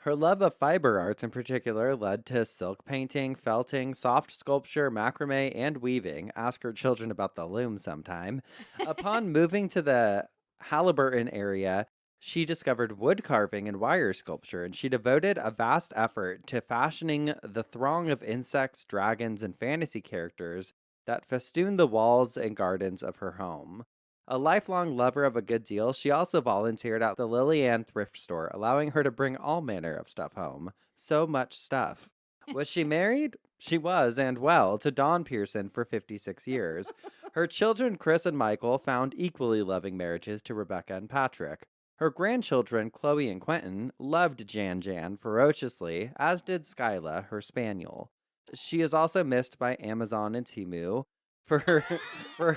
Her love of fiber arts in particular led to silk painting, felting, soft sculpture, macrame, and weaving. Ask her children about the loom sometime. Upon moving to the Halliburton area, she discovered wood carving and wire sculpture, and she devoted a vast effort to fashioning the throng of insects, dragons, and fantasy characters that festooned the walls and gardens of her home. A lifelong lover of a good deal, she also volunteered at the Lily Ann thrift store, allowing her to bring all manner of stuff home. So much stuff. Was she married? She was, and well, to Dawn Pearson for 56 years. Her children, Chris and Michael, found equally loving marriages to Rebecca and Patrick. Her grandchildren, Chloe and Quentin, loved Jan ferociously, as did Skyla, her spaniel. She is also missed by Amazon and Temu, for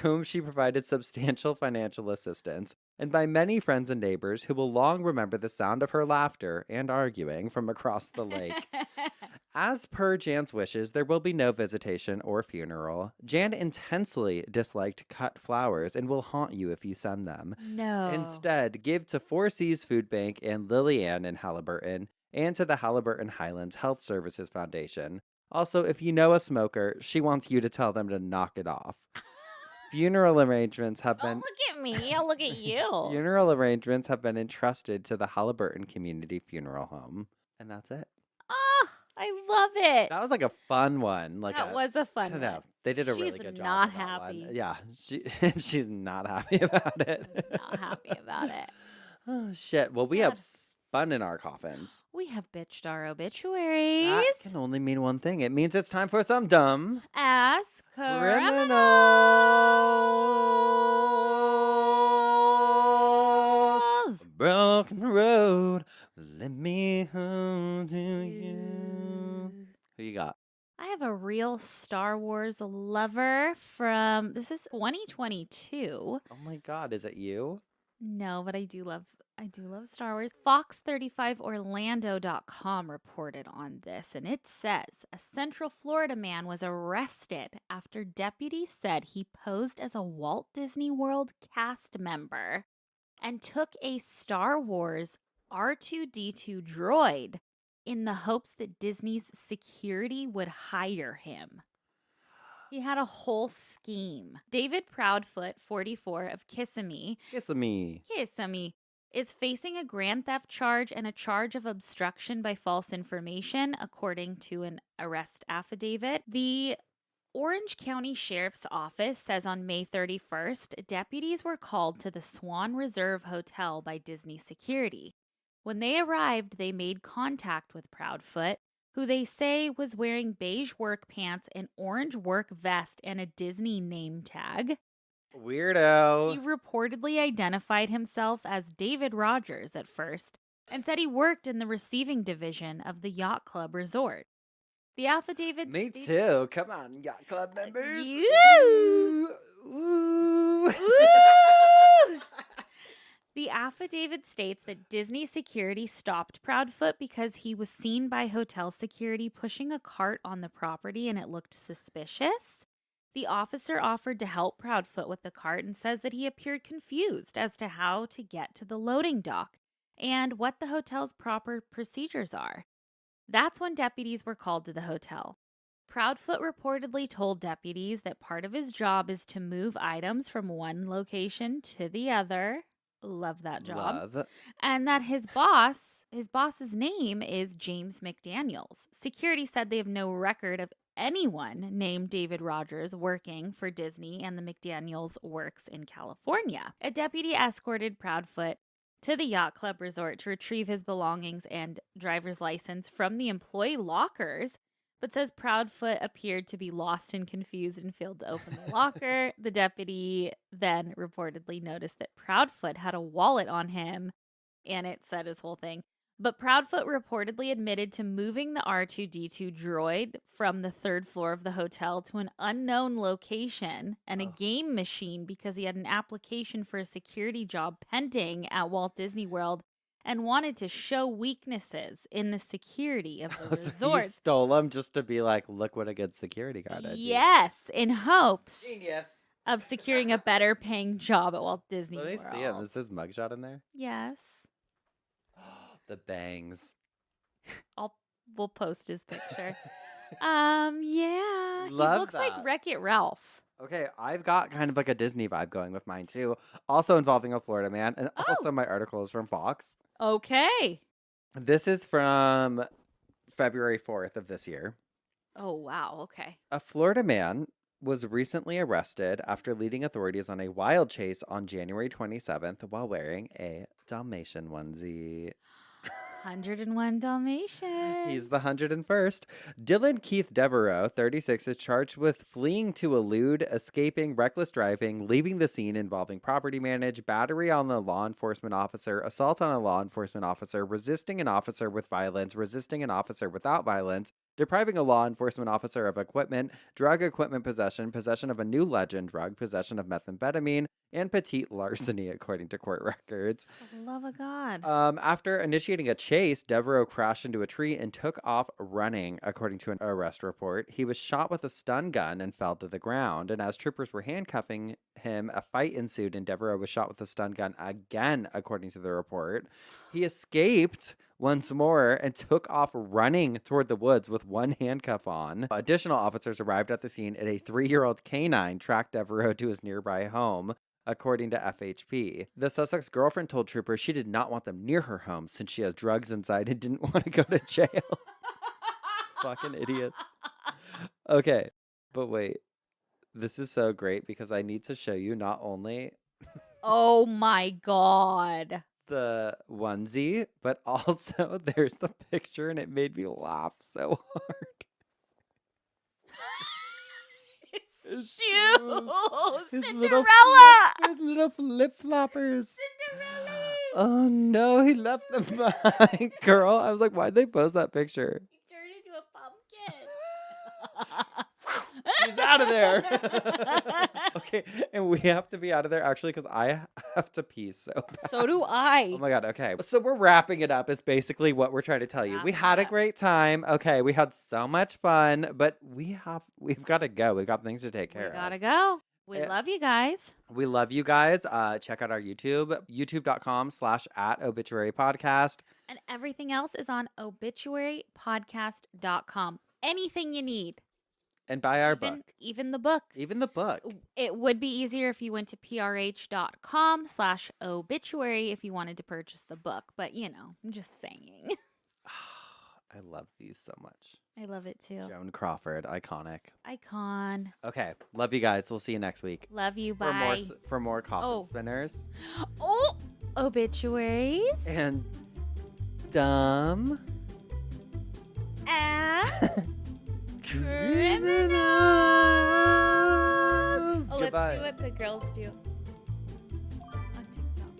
whom she provided substantial financial assistance, and by many friends and neighbors who will long remember the sound of her laughter and arguing from across the lake. As per Jan's wishes, there will be no visitation or funeral. Jan intensely disliked cut flowers and will haunt you if you send them. No. Instead, give to Four Seas Food Bank and Lily Ann in Halliburton, and to the Halliburton Highlands Health Services Foundation. Also, if you know a smoker, she wants you to tell them to knock it off. Funeral arrangements have been... Don't look at me, I'll look at you. Funeral arrangements have been entrusted to the Halliburton Community Funeral Home. And that's it. Oh, I love it. That was like a fun one. That was a fun I don't know. one. They did a She's really good job. not on that happy. one. Yeah, she's not happy about it. Not happy about it. Oh, shit. Well, we have spun in our coffins. We have bitched our obituaries. That can only mean one thing. It means it's time for some dumb Ass criminals. Broken road, let me hold to you. Who you got? I have a real Star Wars lover from, this is 2022. Oh my God, is it you? No, but I do love Star Wars. Fox35Orlando.com reported on this, and it says a Central Florida man was arrested after deputies said he posed as a Walt Disney World cast member and took a Star Wars R2-D2 droid in the hopes that Disney's security would hire him. He had a whole scheme. David Proudfoot, 44, of Kissimmee, is facing a grand theft charge and a charge of obstruction by false information, according to an arrest affidavit. The Orange County Sheriff's Office says on May 31st, deputies were called to the Swan Reserve Hotel by Disney security. When they arrived, they made contact with Proudfoot, who they say was wearing beige work pants, an orange work vest, and a Disney name tag. Weirdo. He reportedly identified himself as David Rogers at first and said he worked in the receiving division of the Yacht Club Resort. The affidavit Me too. Come on, Yacht Club members. Ooh. Ooh. Ooh. The affidavit states that Disney security stopped Proudfoot because he was seen by hotel security pushing a cart on the property and it looked suspicious. The officer offered to help Proudfoot with the cart and says that he appeared confused as to how to get to the loading dock and what the hotel's proper procedures are. That's when deputies were called to the hotel. Proudfoot reportedly told deputies that part of his job is to move items from one location to the other. Love that job. Love. And that his boss his boss's name is James McDaniels. Security said they have no record of anyone named David Rogers working for Disney, and the McDaniels works in California. A deputy escorted Proudfoot to the yacht club resort to retrieve his belongings and driver's license from the employee lockers, but says Proudfoot appeared to be lost and confused and failed to open the locker. The deputy then reportedly noticed that Proudfoot had a wallet on him, and it said his whole thing. But Proudfoot reportedly admitted to moving the R2-D2 droid from the third floor of the hotel to an unknown location and a game machine because he had an application for a security job pending at Walt Disney World and wanted to show weaknesses in the security of the resort. He stole them just to be like, look what a good security guard I did. Yes, in hopes Genius. of securing a better paying job at Walt Disney World. Let me see him. Is his mugshot in there? Yes. The bangs. We'll post his picture. Yeah. He looks like Wreck-It Ralph. Okay, I've got kind of like a Disney vibe going with mine too. Also involving a Florida man. And also my article is from Fox. Okay. This is from February 4th of this year. Oh, wow. Okay. A Florida man was recently arrested after leading authorities on a wild chase on January 27th while wearing a Dalmatian onesie. 101 Dalmatians. He's the 101st. Dylan Keith Devereaux, 36, is charged with fleeing to elude, escaping, reckless driving, leaving the scene involving property damage, battery on a law enforcement officer, assault on a law enforcement officer, resisting an officer with violence, resisting an officer without violence, depriving a law enforcement officer of equipment, drug equipment possession, possession of a new legend drug, possession of methamphetamine, and petite larceny, according to court records. For the love of God. After initiating a chase, Devereaux crashed into a tree and took off running, according to an arrest report. He was shot with a stun gun and fell to the ground. And as troopers were handcuffing him, a fight ensued, and Devereaux was shot with a stun gun again, according to the report. He escaped once more and took off running toward the woods with one handcuff on. Additional officers arrived at the scene, and a 3-year-old canine tracked Devereaux to his nearby home, according to FHP. The suspect's girlfriend told troopers she did not want them near her home since she has drugs inside and didn't want to go to jail. Fucking idiots. Okay, but wait. This is so great because I need to show you not only Oh my God. the onesie, but also there's the picture, and it made me laugh so hard. His shoes. His Cinderella. little flip-floppers. Cinderella. Oh no, he left them behind. Girl, I was like, why'd they post that picture? He turned into a pumpkin. He's out of there. Okay, and we have to be out of there actually because I have to pee so bad. So do I. Oh my God, okay. So we're wrapping it up is basically what we're trying to tell you. We had a great time. Okay, we had so much fun, but we've got to go. We've got things to take care of. We gotta go. We love you guys. We love you guys. Check out our YouTube, youtube.com/@obituarypodcast. And everything else is on obituarypodcast.com. Anything you need. And buy our book. Even the book. Even the book. It would be easier if you went to prh.com/obituary if you wanted to purchase the book. But, I'm just saying. I love these so much. I love it too. Joan Crawford, iconic. Icon. Okay, love you guys. We'll see you next week. Love you. Bye. For more coffin spinners. Oh, obituaries. And dumb. Criminals. Oh, Goodbye. let's see what the girls do on TikTok.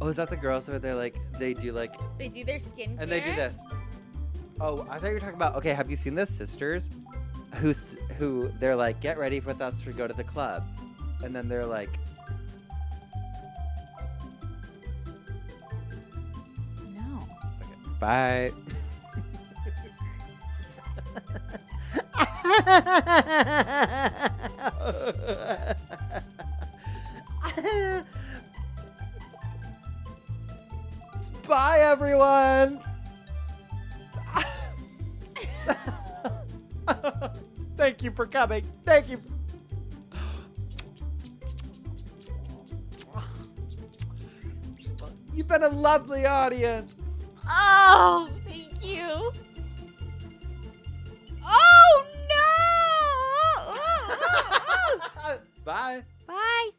Oh, is that the girls where they do their skincare? And they do this. Oh, I thought you were talking about, okay, have you seen the sisters who they're like, get ready with us to go to the club. And then they're like, no. Okay, bye. Bye, everyone. Thank you for coming. Thank you. You You've been a lovely audience. Oh, thank you. Oh, no. Bye. Bye.